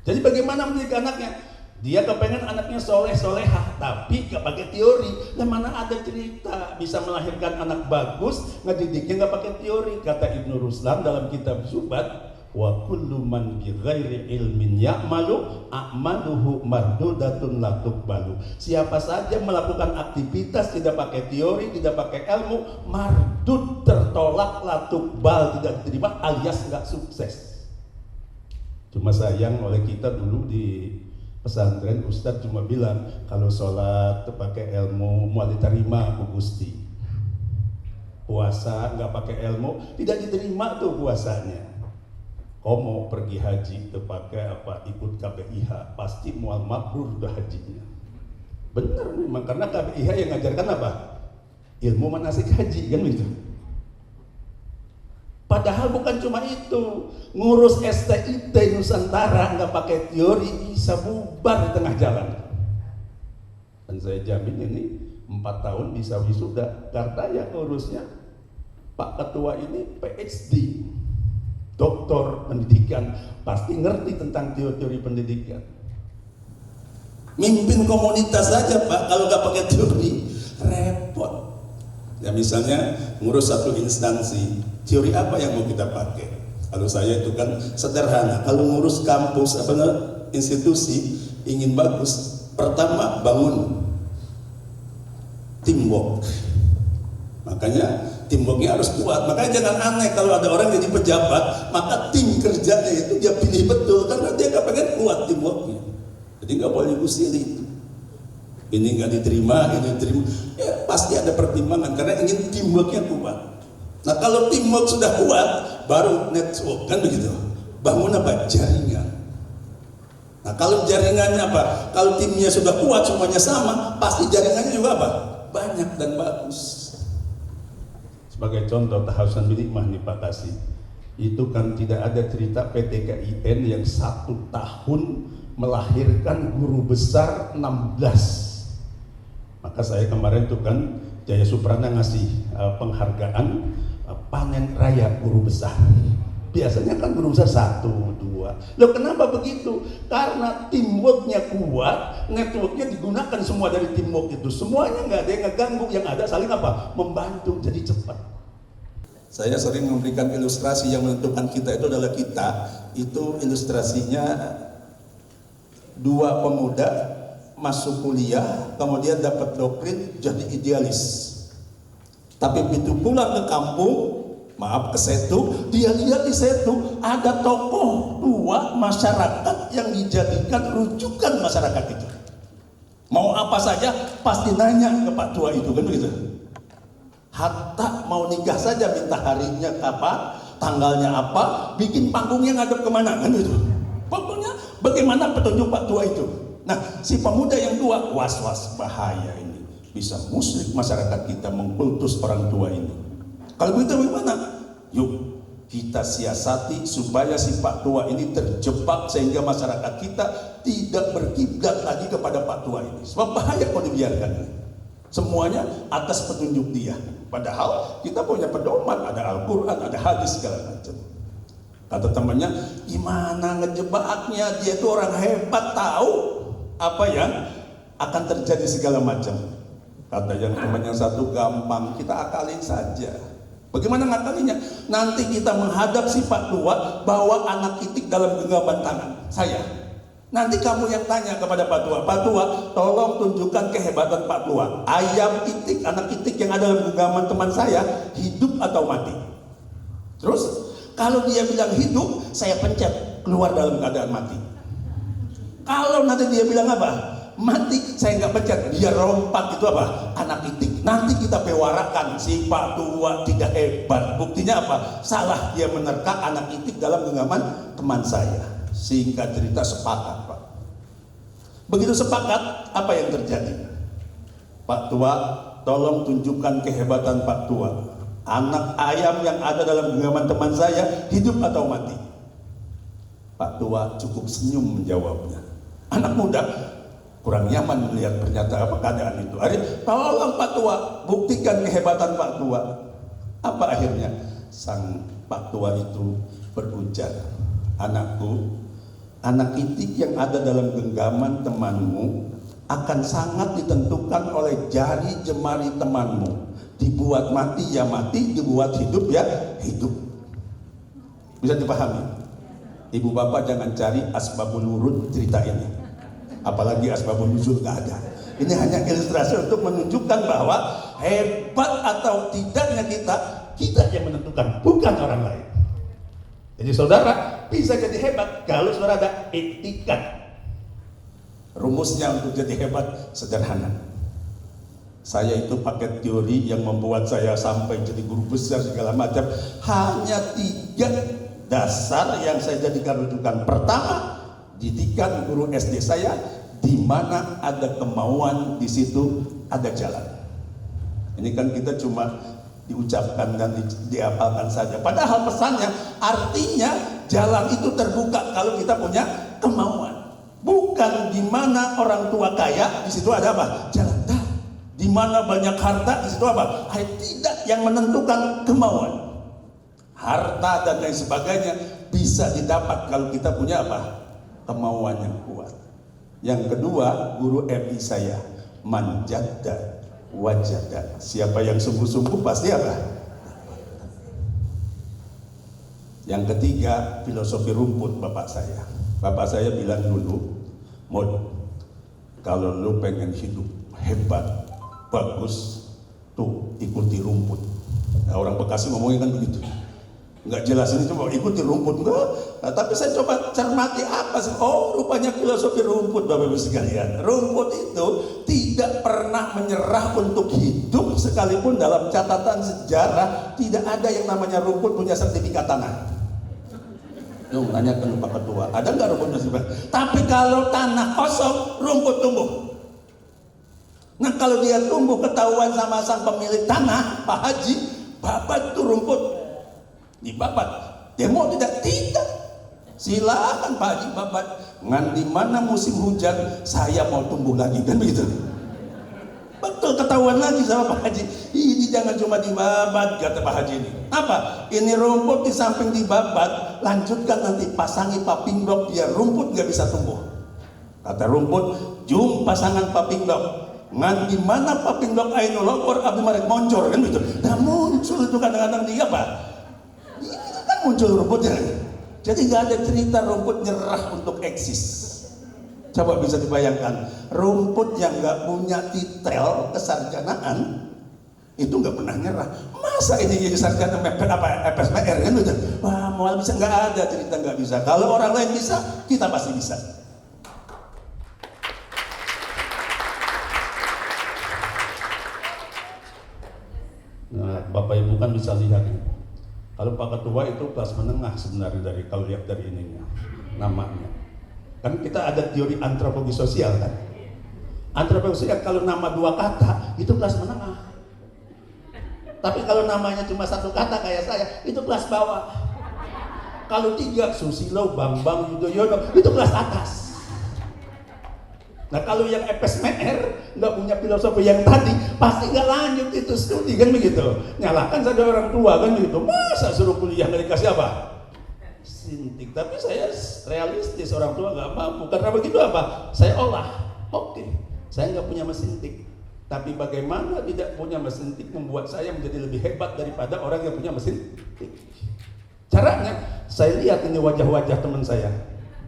Jadi bagaimana mendidik anaknya? Dia kepengen anaknya soleh-solehah, tapi gak pakai teori. Lah mana ada cerita bisa melahirkan anak bagus, ngedidiknya gak pakai teori. Kata Ibnu Ruslan dalam kitab Zubat, wa kullu man bi ghairi ilmin ya'malu a'maluhu mardudatun la tuqbalu. Siapa saja melakukan aktivitas tidak pakai teori, tidak pakai ilmu, mardud, tertolak, la tuqbal, tidak diterima, alias enggak sukses. Cuma sayang oleh kita dulu di pesantren Ustadz cuma bilang kalau sholat pakai ilmu mau diterima aku Gusti. puasa nggak pakai ilmu tidak diterima tuh puasanya. Kau mau pergi haji itu pakai apa, ikut KPIH, pasti mual mabrur udah hajinya. Bener memang, karena KPIH yang ngajarkan apa? Ilmu manasik haji kan gitu. Padahal bukan cuma itu, ngurus STIT Nusantara nggak pakai teori bisa bubar di tengah jalan. Dan saya jamin ini 4 tahun bisa wisuda karena yang ngurusnya Pak Ketua ini PhD, doktor pendidikan, pasti ngerti tentang teori pendidikan. Mimpin komunitas saja Pak, kalau nggak pakai teori repot. Ya misalnya ngurus satu instansi, teori apa yang mau kita pakai? Kalau saya itu kan sederhana, kalau ngurus kampus institusi ingin bagus, pertama bangun teamwork. Makanya teamworknya harus kuat. Makanya jangan aneh kalau ada orang jadi pejabat, maka tim kerjanya itu dia pilih betul karena dia nggak pengen kuat teamworknya. Jadi nggak boleh usil itu. Ini nggak diterima, ini diterima. Ya pasti ada pertimbangan karena ingin teamworknya kuat. Nah kalau teamwork sudah kuat, baru network kan begitu. Bangun apa? Jaringan. Nah kalau jaringannya apa? Kalau timnya sudah kuat, semuanya sama, pasti jaringannya juga apa? Banyak dan bagus. Sebagai contoh tahasan binikmah nih Pak Kasih, itu kan tidak ada cerita PT KIN yang 1 tahun melahirkan guru besar 16. Maka saya kemarin tuh kan Jaya Suprana ngasih penghargaan panen raya guru besar. Biasanya kan guru besar 1, 2. Loh kenapa begitu? Karena teamworknya kuat, networknya digunakan semua dari teamwork itu. Semuanya nggak ada yang ngeganggu, yang ada saling apa? Membantu jadi cepat. Saya sering memberikan ilustrasi yang menentukan kita itu adalah kita. Itu ilustrasinya 2 pemuda masuk kuliah, kemudian dapat doktrin jadi idealis. Tapi begitu pulang ke kampung, maaf ke Setu, dia lihat di Setu ada tokoh tua masyarakat yang dijadikan rujukan masyarakat itu. Mau apa saja pasti nanya ke Pak Tua itu kan begitu. Hatta mau nikah saja minta harinya apa, tanggalnya apa, bikin panggungnya ngadep kemana kan gitu. Pokoknya bagaimana petunjuk Pak Tua itu. Nah si pemuda yang tua was-was bahaya ini, bisa musrik masyarakat kita mengkultus orang tua ini. Kalau begitu bagaimana? Yuk kita siasati supaya si Pak Tua ini terjebak sehingga masyarakat kita tidak berkiblat lagi kepada Pak Tua ini. Sebab bahaya kalau dibiarkan ini. Semuanya atas petunjuk dia. Padahal kita punya pedoman, ada Al-Quran, ada hadis segala macam. Kata temannya, gimana ngejebaknya? Dia itu orang hebat, tahu apa yang akan terjadi segala macam. Kata yang teman yang satu, gampang, kita akalin saja. Bagaimana ngakalinya? Nanti kita menghadap si Pak Tua, bawa anak itik dalam genggaman tangan saya. Nanti kamu yang tanya kepada Pak Tua, Pak Tua, tolong tunjukkan kehebatan Pak Tua. Ayam itik, anak itik yang ada dalam genggaman teman saya, hidup atau mati? Terus, kalau dia bilang hidup, saya pencet, keluar dalam keadaan mati. Kalau nanti dia bilang apa? Mati, saya nggak pencet, dia rompak itu apa? Anak itik. Nanti kita pewarakan si Pak Tua tidak hebat. Buktinya apa? Salah dia menerka anak itik dalam genggaman teman saya. Singkat cerita sepakat Pak. Begitu sepakat, apa yang terjadi? Pak Tua, tolong tunjukkan kehebatan Pak Tua. Anak ayam yang ada dalam genggaman teman saya hidup atau mati? Pak Tua cukup senyum menjawabnya. Anak muda kurang nyaman melihat pernyataan keadaan itu. Tolong Pak Tua, buktikan kehebatan Pak Tua. Apa akhirnya? Sang Pak Tua itu berujar, anakku, anak itik yang ada dalam genggaman temanmu akan sangat ditentukan oleh jari jemari temanmu. Dibuat mati ya mati, dibuat hidup ya hidup. Bisa dipahami? Ibu bapak jangan cari asbabun nurut cerita ini, apalagi asbabun nuzul gak ada. Ini hanya ilustrasi untuk menunjukkan bahwa hebat atau tidaknya kita yang menentukan, bukan orang lain. Jadi saudara bisa jadi hebat kalau saudara ada etika. Rumusnya untuk jadi hebat sederhana. Saya itu pakai teori yang membuat saya sampai jadi guru besar segala macam. Hanya 3 dasar yang saya jadikan rujukan. Pertama, didikan guru SD saya, di mana ada kemauan, di situ ada jalan. Ini kan kita cuma diucapkan dan dihafalkan saja. Padahal pesannya, artinya jalan itu terbuka kalau kita punya kemauan. Bukan di mana orang tua kaya, di situ ada apa? Jalan. Di mana banyak harta, di situ apa? Tidak, yang menentukan kemauan. Harta dan lain sebagainya bisa didapat kalau kita punya apa? Kemauan yang kuat. Yang kedua, guru MI saya, manjada wajada. Siapa yang sungguh-sungguh pasti apa? Yang ketiga, filosofi rumput bapak saya. Bapak saya bilang dulu, Mod, kalau lu pengen hidup hebat, bagus, tuh ikuti rumput. Nah, orang Bekasi ngomongnya kan begitu. Nggak jelas ini, coba ikuti rumput. Enggak. Nah, tapi saya coba cermati apa sih? Oh, rupanya filosofi rumput, Bapak Ibu sekalian. Rumput itu tidak pernah menyerah untuk hidup, sekalipun dalam catatan sejarah tidak ada yang namanya rumput punya sertifikat tanah. Dong, tanyakan Pak Ketua, ada nggak rumput sertifikat? Tapi kalau tanah kosong, rumput tumbuh. Nah, kalau dia tumbuh ketahuan sama sang pemilik tanah, Pak Haji, babat tuh rumput. Dibabat. Demo tidak? Tidak. Silakan Pak Haji babat. Ngan di mana musim hujan saya mau tumbuh lagi, kan begitu? Betul, ketahuan lagi sama Pak Haji. Ini jangan cuma dibabat, kata Pak Haji ini. Apa? Ini rumput di samping dibabat, lanjutkan nanti pasangi paping blok biar rumput nggak bisa tumbuh. Kata rumput, jum pasangan paping blok. Ngan di mana paping blok Ainul Lokor Abdul Malik Moncor, kan begitu? Nah muncul itu kadang-kadang dia apa? Muncul rumputnya. Jadi nggak ada cerita rumput nyerah untuk eksis. Coba bisa dibayangkan, rumput yang nggak punya titel kesarjanaan itu nggak pernah nyerah. Masa ini jadi sarjana FSMR kan? Wah, mau bisa, nggak ada cerita nggak bisa. Kalau orang lain bisa, kita pasti bisa. Nah, Bapak Ibu kan bisa lihat ini. Kalau Pak Ketua itu kelas menengah sebenarnya dari, kalau lihat dari ininya, namanya. Kan kita ada teori antropologi sosial kan. Antropologi sosial kalau nama 2 kata itu kelas menengah. Tapi kalau namanya cuma 1 kata kayak saya, itu kelas bawah. Kalau 3, Susilo, Bambang, Yudhoyono, itu kelas atas. Nah kalau yang FSMR nggak punya filosofi yang tadi, pasti nggak lanjut itu studi, kan begitu. Nyalakan saja orang tua, kan begitu. Masa suruh kuliah nggak dikasih apa? Sintik. Tapi saya realistis, orang tua nggak mampu. Karena begitu apa? Saya olah. Oke, saya nggak punya mesin tik. Tapi bagaimana tidak punya mesin tik membuat saya menjadi lebih hebat daripada orang yang punya mesin tik? Caranya, saya lihat ini wajah-wajah teman saya.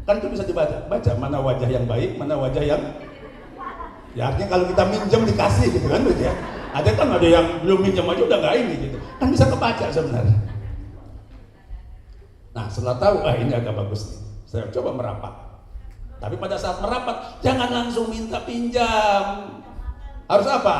Kan itu bisa dibaca, mana wajah yang baik, mana wajah yang, ya artinya kalau kita minjem dikasih gitu kan, gitu ya. Ada kan ada yang belum minjem aja udah nggak ini gitu, kan bisa kebaca sebenarnya. Nah setelah tahu, ini agak bagus nih, saya coba merapat. Tapi pada saat merapat, jangan langsung minta pinjam. Harus apa?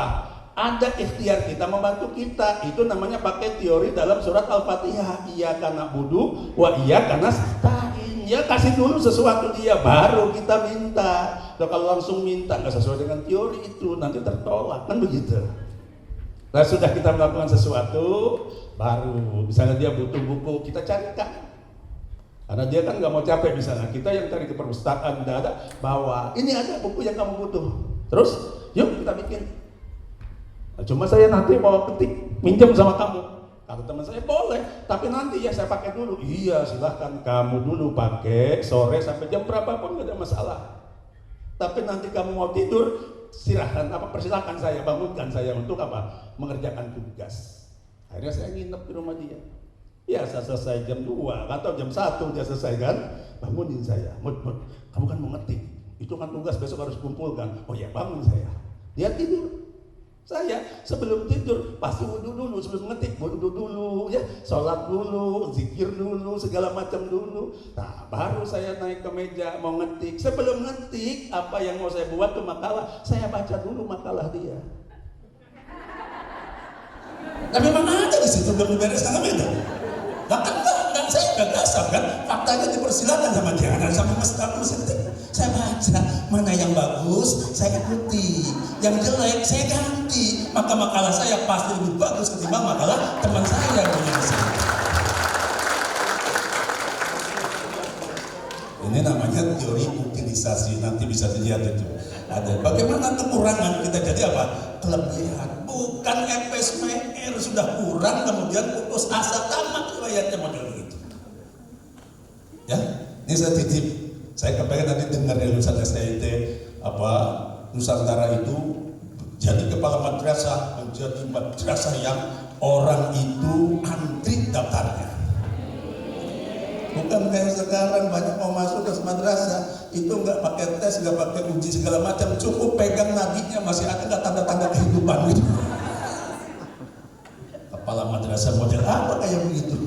Ada ikhtiar kita membantu kita. Itu namanya pakai teori dalam surat Al-Fatihah. Iyyaka na'budu wa iyyaka nasta'in. Ya kasih dulu sesuatu dia, baru kita minta. Kalau langsung minta nggak sesuai dengan teori itu, nanti tertolak, kan begitu. Nah sudah kita melakukan sesuatu, baru misalnya dia butuh buku, kita carikan. Karena dia kan nggak mau capek, misalnya kita yang cari ke perpustakaan, tidak ada, bawa. Ini ada buku yang kamu butuh. Terus, yuk kita bikin. Nah, cuma saya nanti mau ketik, minjem sama kamu. Kata teman saya, boleh, tapi nanti ya saya pakai dulu. Iya silahkan, kamu dulu pakai, sore sampai jam berapapun gak ada masalah. Tapi nanti kamu mau tidur, persilahkan saya, bangunkan saya untuk apa? Mengerjakan tugas. Akhirnya saya nginep di rumah dia. Ya saya selesai jam 2 atau jam 1 dia selesai kan, bangunin saya. Mut, kamu kan mau ngetik, itu kan tugas besok harus kumpulkan. Oh ya bangun saya, dia tidur. Saya sebelum tidur pasti wudu dulu, sebelum ngetik wudu dulu ya, sholat dulu, zikir dulu, segala macam dulu. Nah baru saya naik ke meja mau ngetik. Sebelum ngetik apa yang mau saya buat tuh makalah, saya baca dulu makalah dia. Nah memang ada di situ belum dibereskan apa itu? Nah kan enggak, saya gagasan kan, faktanya dipersilakan sama dia, sama Mas Tamu Sintik. Saya baca mana yang bagus, saya ikuti, yang jelek saya ganti. Maka makalah saya pasti lebih bagus ketimbang makalah teman saya yang menyelesaikan. Ini namanya teori utilisasi, nanti bisa dilihat itu. Ada bagaimana kekurangan kita jadi apa? Kelebihan. Bukan FSMR sudah kurang kemudian putus asa, tamat riwayatnya model itu. Ya, ini saya titip. Saya kepengen nanti dengar dari lulusan STIT Nusantara itu jadi kepala madrasah, menjadi madrasah yang orang itu antri daftarnya. Bukan kayak sekarang banyak mau masuk ke madrasah itu nggak pakai tes, nggak pakai uji segala macam, cukup pegang nadinya masih ada nggak tanda-tanda kehidupan gitu. Kepala madrasah model apa kayak begitu?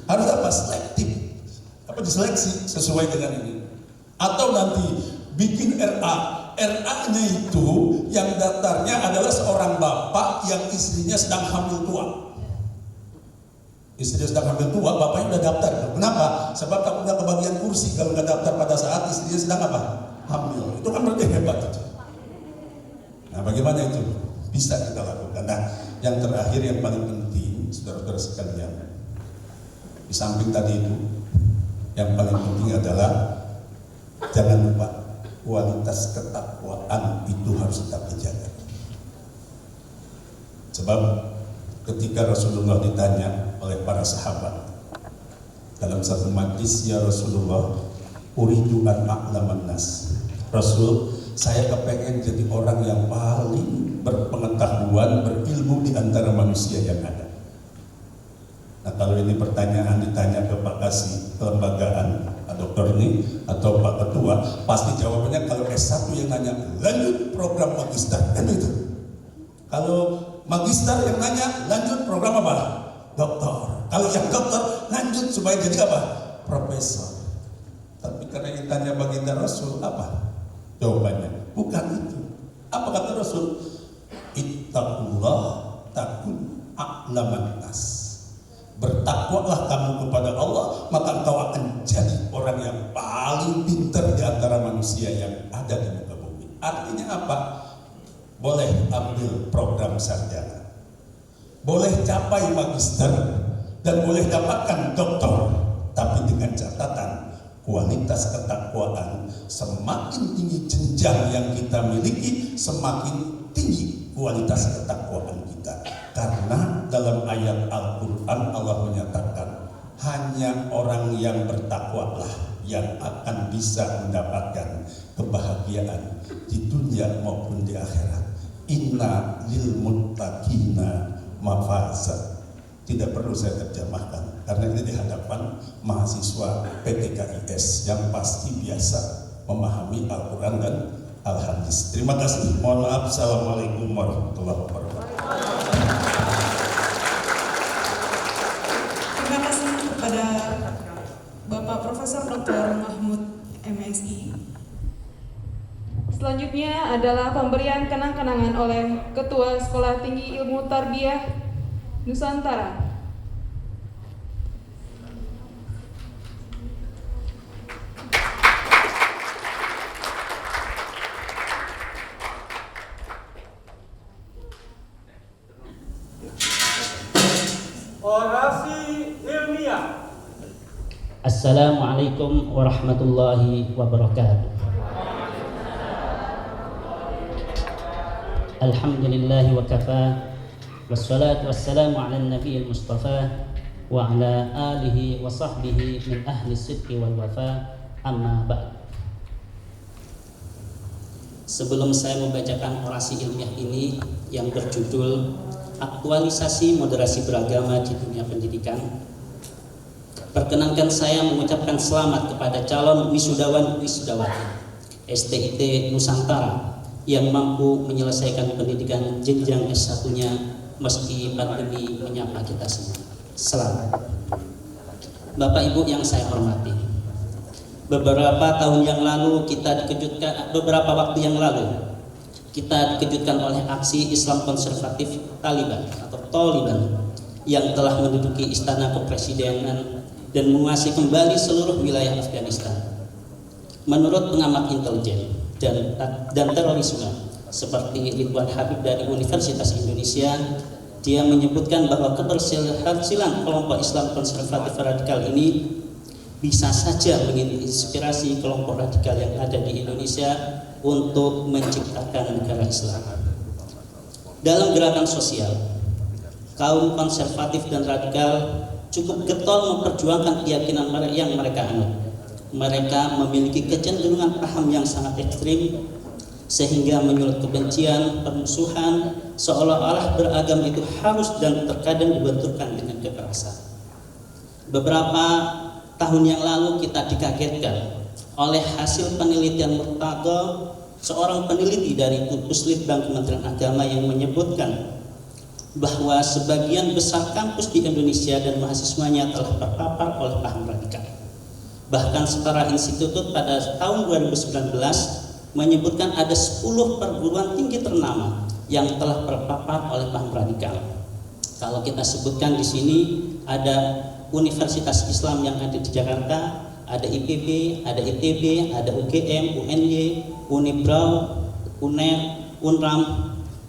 Harus apa? Selektif, apa diseleksi sesuai dengan ini. Atau nanti bikin RA-nya itu yang daftarnya adalah seorang bapak yang istrinya sedang hamil tua. Istrinya sedang hamil tua, bapaknya udah daftar. Kenapa? Sebab tak udah kebagian kursi kalau nggak daftar pada saat istrinya sedang apa? Hamil. Itu kan berarti hebat itu. Nah, bagaimana itu? Bisa kita lakukan. Nah, yang terakhir yang paling penting, saudara-saudara sekalian, di samping tadi itu, yang paling penting adalah jangan lupa kualitas ketakwaan itu harus tetap dijaga. Sebab ketika Rasulullah ditanya oleh para sahabat dalam satu majlis, ya Rasulullah, uridu an a'laman nas. Rasul, saya kepengen jadi orang yang paling berpengetahuan, berilmu di antara manusia yang ada. Nah, kalau ini pertanyaan ditanya ke Pak Kasih kelembagaan, Pak Dokter ini atau Pak Ketua, pasti jawabannya kalau S1 yang nanya lanjut program magister, kan itu. Kalau magister yang nanya lanjut program apa? Doktor. Kalau yang doktor lanjut supaya jadi apa? Profesor. Tapi karena yang tanya baginda Rasul apa? Jawabannya bukan itu. Apa kata Rasul? Ittaqullah takun a'laman nas. Bertakwalah kamu kepada Allah, maka engkau akan jadi orang yang paling pintar di antara manusia yang ada di muka bumi. Artinya apa? Boleh ambil program sarjana, boleh capai magister, dan boleh dapatkan doktor, tapi dengan catatan kualitas ketakwaan semakin tinggi jenjang yang kita miliki, semakin tinggi kualitas ketakwaan kita. Karena dalam ayat Al-Quran Allah menyatakan hanya orang yang bertakwalah yang akan bisa mendapatkan kebahagiaan di dunia maupun di akhirat. Inna lil muttaqina mafaza. Tidak perlu saya terjemahkan karena ini di hadapan mahasiswa PTKIS yang pasti biasa memahami Al-Quran dan Al-Hadis. Terima kasih. Mohon maaf. Assalamualaikum warahmatullahi wabarakatuh. Terima kasih kepada Bapak Profesor Dr. Mahmud MSI. Selanjutnya adalah pemberian kenang-kenangan oleh Ketua Sekolah Tinggi Ilmu Tarbiyah Nusantara. Orasi ilmiah. Assalamualaikum warahmatullahi wabarakatuh. Alhamdulillahi wa kafa, wassalatu wassalamu ala nabiyil mustafa wa ala alihi wa sahbihi min ahli sidqi wal wafa, amma ba'd. Sebelum saya membacakan orasi ilmiah ini yang berjudul Aktualisasi Moderasi Beragama di Dunia Pendidikan, perkenankan saya mengucapkan selamat kepada calon wisudawan-wisudawati STIT Nusantara yang mampu menyelesaikan pendidikan jenjang S1-nya meski pandemi menyapa kita semua. Selamat. Bapak Ibu yang saya hormati, beberapa waktu yang lalu kita dikejutkan oleh aksi Islam konservatif Taliban atau Taliban yang telah menduduki istana kepresidenan dan menguasai kembali seluruh wilayah Afghanistan. Menurut pengamat intelijen dan terorisme seperti Ridwan Habib dari Universitas Indonesia, dia menyebutkan bahwa keberhasilan kelompok Islam konservatif radikal ini bisa saja menginspirasi kelompok radikal yang ada di Indonesia untuk menciptakan negara Islam. Dalam gerakan sosial, kaum konservatif dan radikal cukup getol memperjuangkan keyakinan yang mereka anut. Mereka memiliki kecenderungan paham yang sangat ekstrim sehingga menyulut kebencian, permusuhan, seolah-olah beragam itu harus dan terkadang dibenturkan dengan kekerasan. Beberapa tahun yang lalu kita dikagetkan oleh hasil penelitian Murtado, seorang peneliti dari Puslitbang Kementerian Agama yang menyebutkan bahwa sebagian besar kampus di Indonesia dan mahasiswanya telah terpapar oleh paham radikal. Bahkan Setara Institut pada tahun 2019 menyebutkan ada 10 perguruan tinggi ternama yang telah terpapar oleh paham radikal. Kalau kita sebutkan di sini ada Universitas Islam yang ada di Jakarta, ada IPB, ada ITB, ada UGM, UNY, Unibrau, UNER, UNRAM,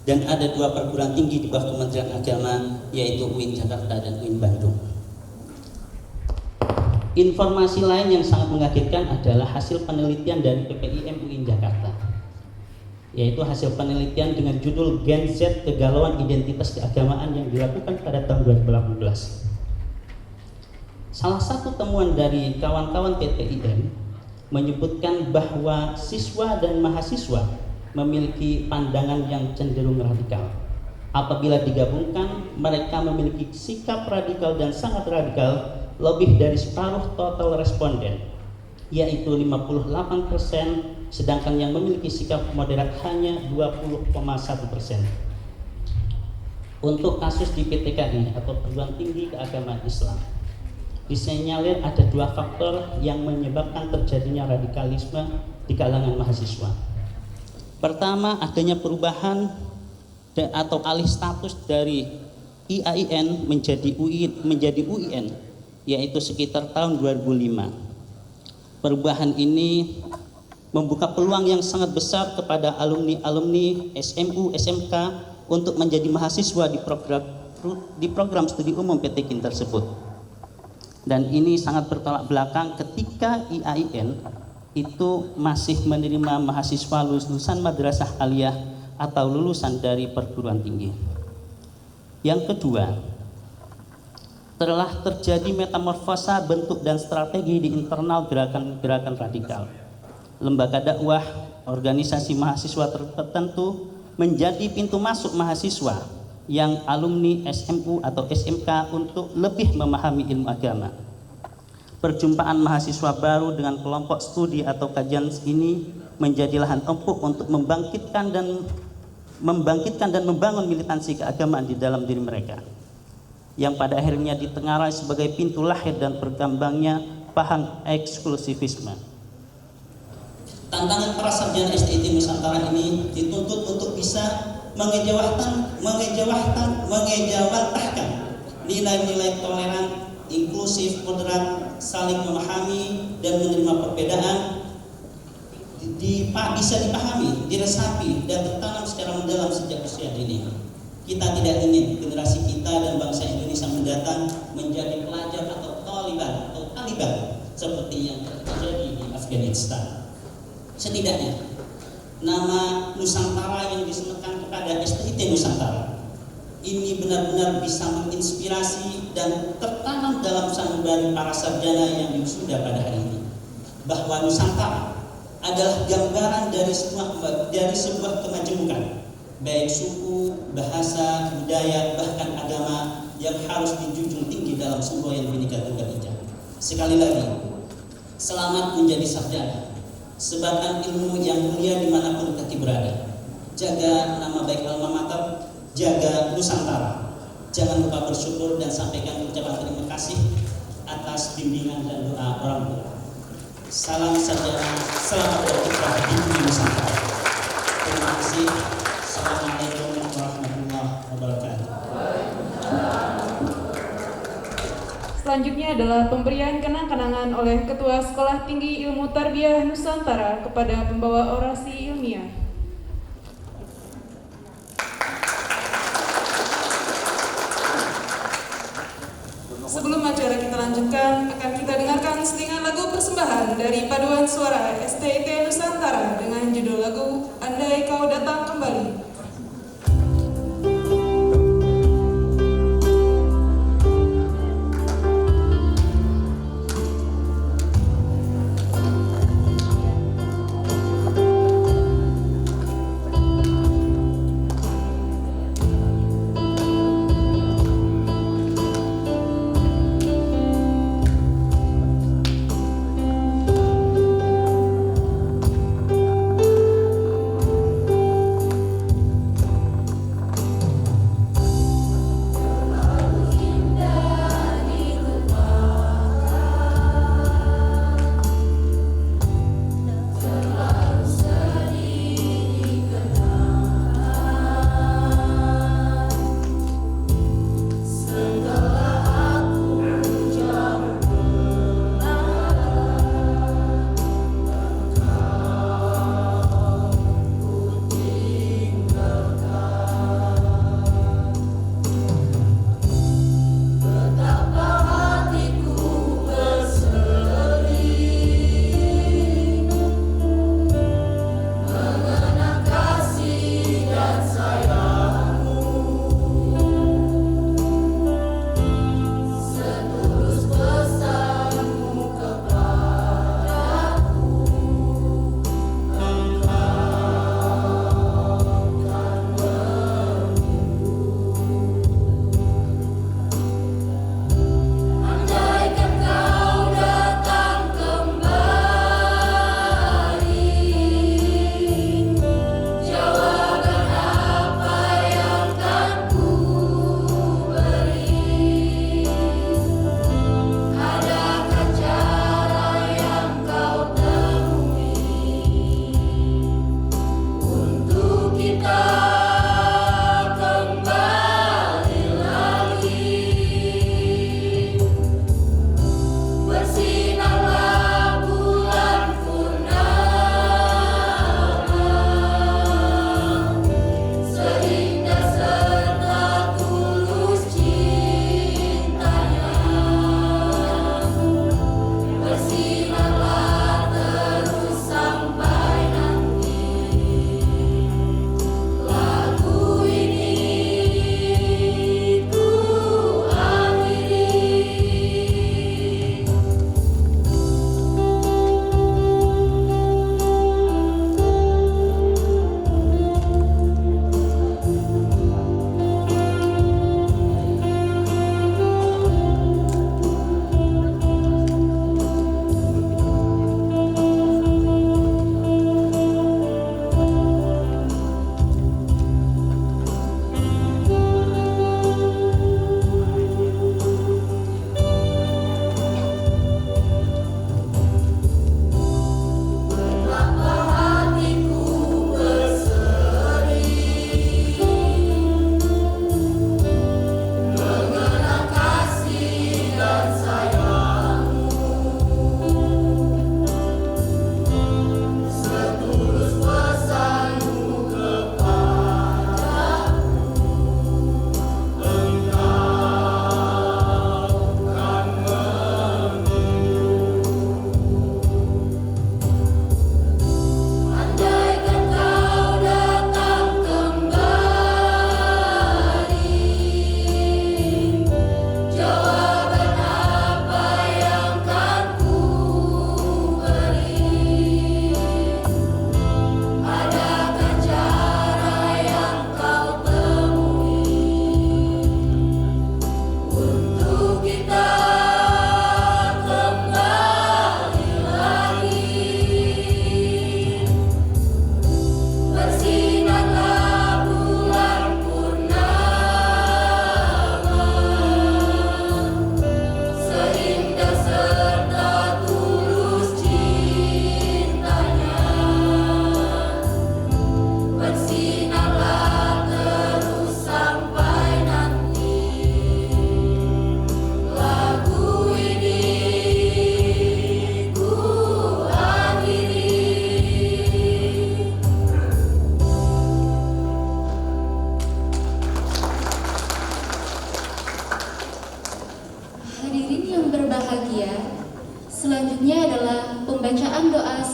dan ada 2 perguruan tinggi di bawah Kementerian Agama, yaitu UIN Jakarta dan UIN Bandung. Informasi lain yang sangat mengagetkan adalah hasil penelitian dari PPIM UIN Jakarta, yaitu hasil penelitian dengan judul Gen Z Kegalauan Identitas Keagamaan yang dilakukan pada tahun 2018. Salah satu temuan dari kawan-kawan PPIM menyebutkan bahwa siswa dan mahasiswa memiliki pandangan yang cenderung radikal. Apabila digabungkan, mereka memiliki sikap radikal dan sangat radikal lebih dari separuh total responden, yaitu 58%, sedangkan yang memiliki sikap moderat hanya 20,1%. Untuk kasus di PTKI atau Perguruan Tinggi Keagamaan Islam, disinyalir ada 2 faktor yang menyebabkan terjadinya radikalisme di kalangan mahasiswa. Pertama, adanya perubahan atau alih status dari IAIN menjadi UIN, yaitu sekitar tahun 2005. Perubahan ini membuka peluang yang sangat besar kepada alumni-alumni SMU, SMK untuk menjadi mahasiswa di program studi umum PTKIN tersebut. Dan ini sangat bertolak belakang ketika IAIN itu masih menerima mahasiswa lulusan madrasah aliyah atau lulusan dari perguruan tinggi. Yang kedua, telah terjadi metamorfosa bentuk dan strategi di internal gerakan radikal. Lembaga dakwah, organisasi mahasiswa tertentu menjadi pintu masuk mahasiswa yang alumni SMU atau SMK untuk lebih memahami ilmu agama. Perjumpaan mahasiswa baru dengan kelompok studi atau kajian ini menjadi lahan empuk untuk membangkitkan dan membangun militansi keagamaan di dalam diri mereka, yang pada akhirnya ditengarai sebagai pintu lahir dan berkembangnya paham eksklusivisme. Tantangan para sarjana STIT Nusantara ini dituntut untuk bisa mengejawantahkan nilai-nilai toleran, inklusif, moderat, saling memahami dan menerima perbedaan, bisa dipahami, diresapi dan tertanam secara mendalam sejak usia dini. Kita tidak ingin generasi kita dan bangsa Indonesia mendatang menjadi pelajar atau Taliban seperti yang terjadi di Afghanistan. Setidaknya nama Nusantara yang disematkan kepada STIT Nusantara ini benar-benar bisa menginspirasi dan tertanam dalam sanubari para sarjana yang wisuda pada hari ini, bahwa Nusantara adalah gambaran dari sebuah kemajemukan, baik suku, bahasa, budaya, bahkan agama yang harus dijunjung tinggi dalam semboyan Bhinneka Tunggal Ika. Sekali lagi, selamat menjadi sarjana. Sebarkan ilmu yang mulia dimanapun kaki berada. Jaga nama baik alma mater, jaga Nusantara. Jangan lupa bersyukur dan sampaikan ucapan terima kasih atas bimbingan dan doa orang tua. Salam sarjana, selamat berkiprah di Nusantara. Terima kasih. kasih. Assalamualaikum warahmatullahi wabarakatuh. Selanjutnya adalah pemberian kenang-kenangan oleh Ketua Sekolah Tinggi Ilmu Tarbiyah Nusantara kepada pembawa orasi ilmiah. Sebelum acara kita lanjutkan, akan kita dengarkan selingan lagu persembahan dari paduan suara STIT Nusantara dengan judul lagu Andai Kau Datang Kembali.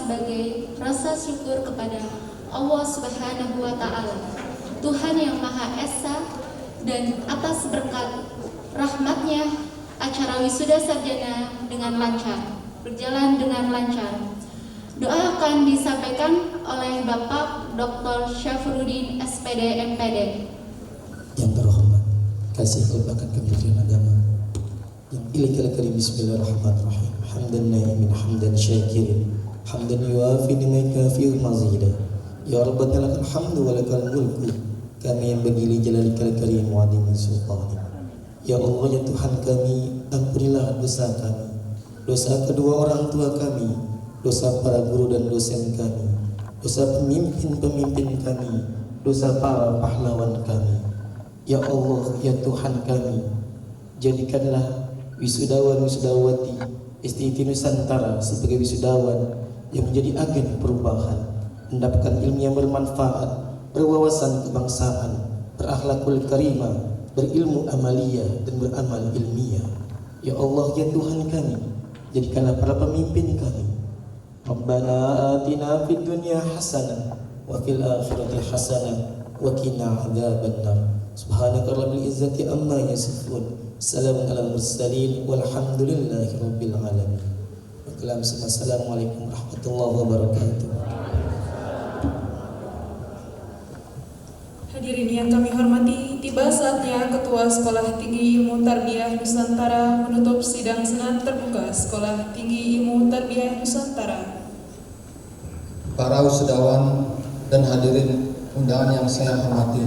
sebagai rasa syukur kepada Allah Subhanahu wa Ta'ala, Tuhan yang Maha Esa, dan atas berkat rahmatnya acara wisuda sarjana berjalan dengan lancar. Doa akan disampaikan oleh Bapak Dr. Syafruddin SPD MPD. Yang terhormat, kasih kebakan Kementerian Agama yang ilahi karim, bismillahirrahmanirrahim. Hamdan na'imin, hamdan syakirin, hamdan yuafi nimai kafi mazidah. Ya Rabbana lakal hamdu wa lakal mulku, kami yang bagi jalalika karim wa adimi sultani. Ya Allah, ya Tuhan kami, ampunilah dosa kami, dosa kedua orang tua kami, dosa para guru dan dosen kami, dosa pemimpin-pemimpin kami, dosa para pahlawan kami. Ya Allah, ya Tuhan kami, jadikanlah wisudawan-wisudawati STIT Nusantara sebagai wisudawan yang menjadi agen perubahan, mendapatkan ilmu yang bermanfaat, berwawasan kebangsaan, berakhlakul karimah, berilmu amaliyah dan beramal ilmiah. Ya Allah, ya Tuhan kami, jadikanlah para pemimpin kami. Rabbana atina fid dunya hasanah wa fil akhirati hasanah wa qina adzabannar. Subhanaka rabbil izzati amma yasifun. Salamun alal mursalin walhamdulillahi rabbil alamin. Wassalamualaikum warahmatullahi wabarakatuh. Hadirin yang kami hormati, tiba saatnya Ketua Sekolah Tinggi Ilmu Tarbiyah Nusantara menutup sidang senat terbuka Sekolah Tinggi Ilmu Tarbiyah Nusantara. Para wisudawan dan hadirin undangan yang saya hormati,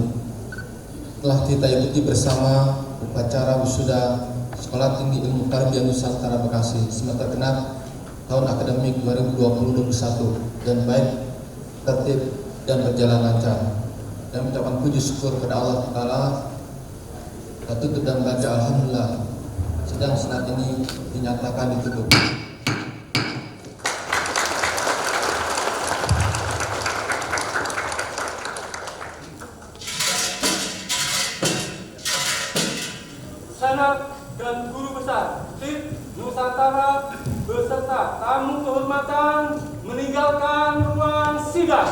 telah kita ikuti bersama upacara wisuda Sekolah Tinggi Ilmu Tarbiyah Nusantara Bekasi semester genap tahun akademik 2020-2021 dan baik, tertib, dan berjalan lancar. Dan mengucapkan puji syukur kepada Allah Ta'ala. Kita tutup dan baca alhamdulillah, sidang senat ini dinyatakan ditutup. Senat dan guru besar STIT Nusantara beserta tamu kehormatan meninggalkan ruang sidang.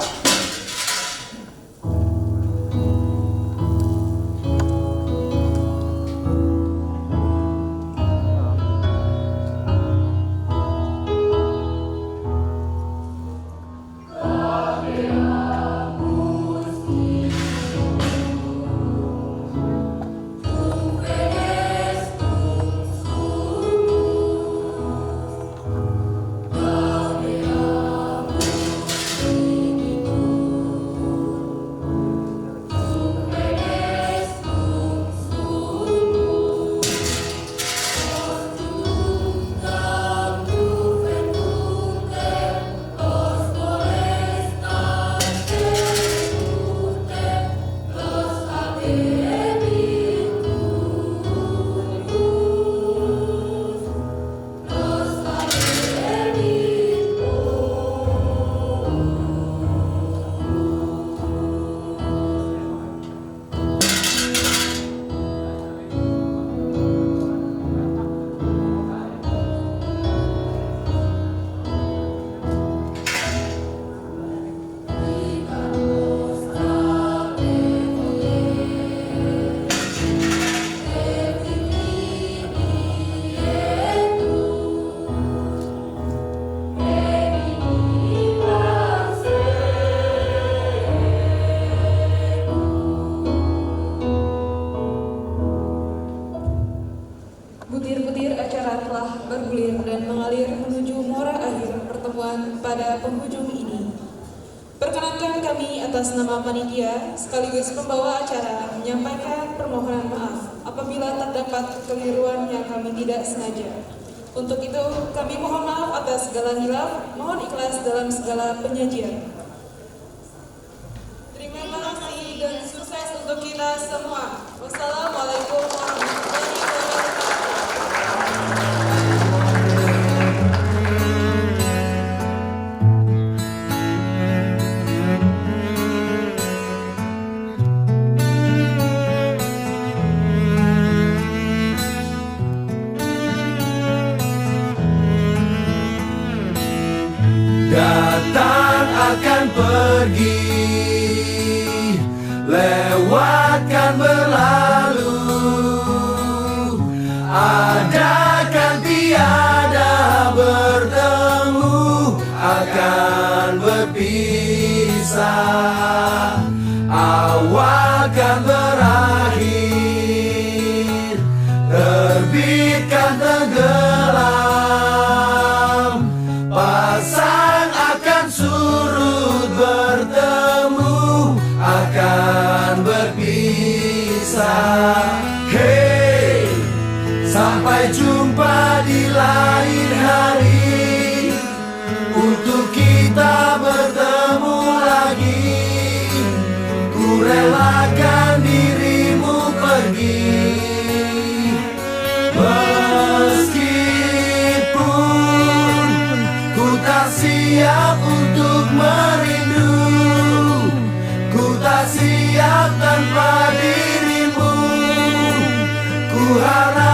Butir-butir acara telah bergulir dan mengalir menuju muara akhir pertemuan pada penghujung ini. Perkenankan kami atas nama panitia sekaligus pembawa acara menyampaikan permohonan maaf apabila terdapat kekeliruan yang kami tidak sengaja. Untuk itu kami mohon maaf atas segala hilaf, mohon ikhlas dalam segala penyajian. Terima kasih dan sukses untuk kita semua. Wassalamualaikum warahmatullahi wabarakatuh. God berpisah, awal kan berakhir, terbitkan tenggelam, pasang akan surut, bertemu akan berpisah. Hey, sampai jumpa di lain hari, untuk kita bertemu lagi. Ku relakan dirimu pergi, meskipun ku tak siap untuk merindu, ku tak siap tanpa dirimu. Ku harap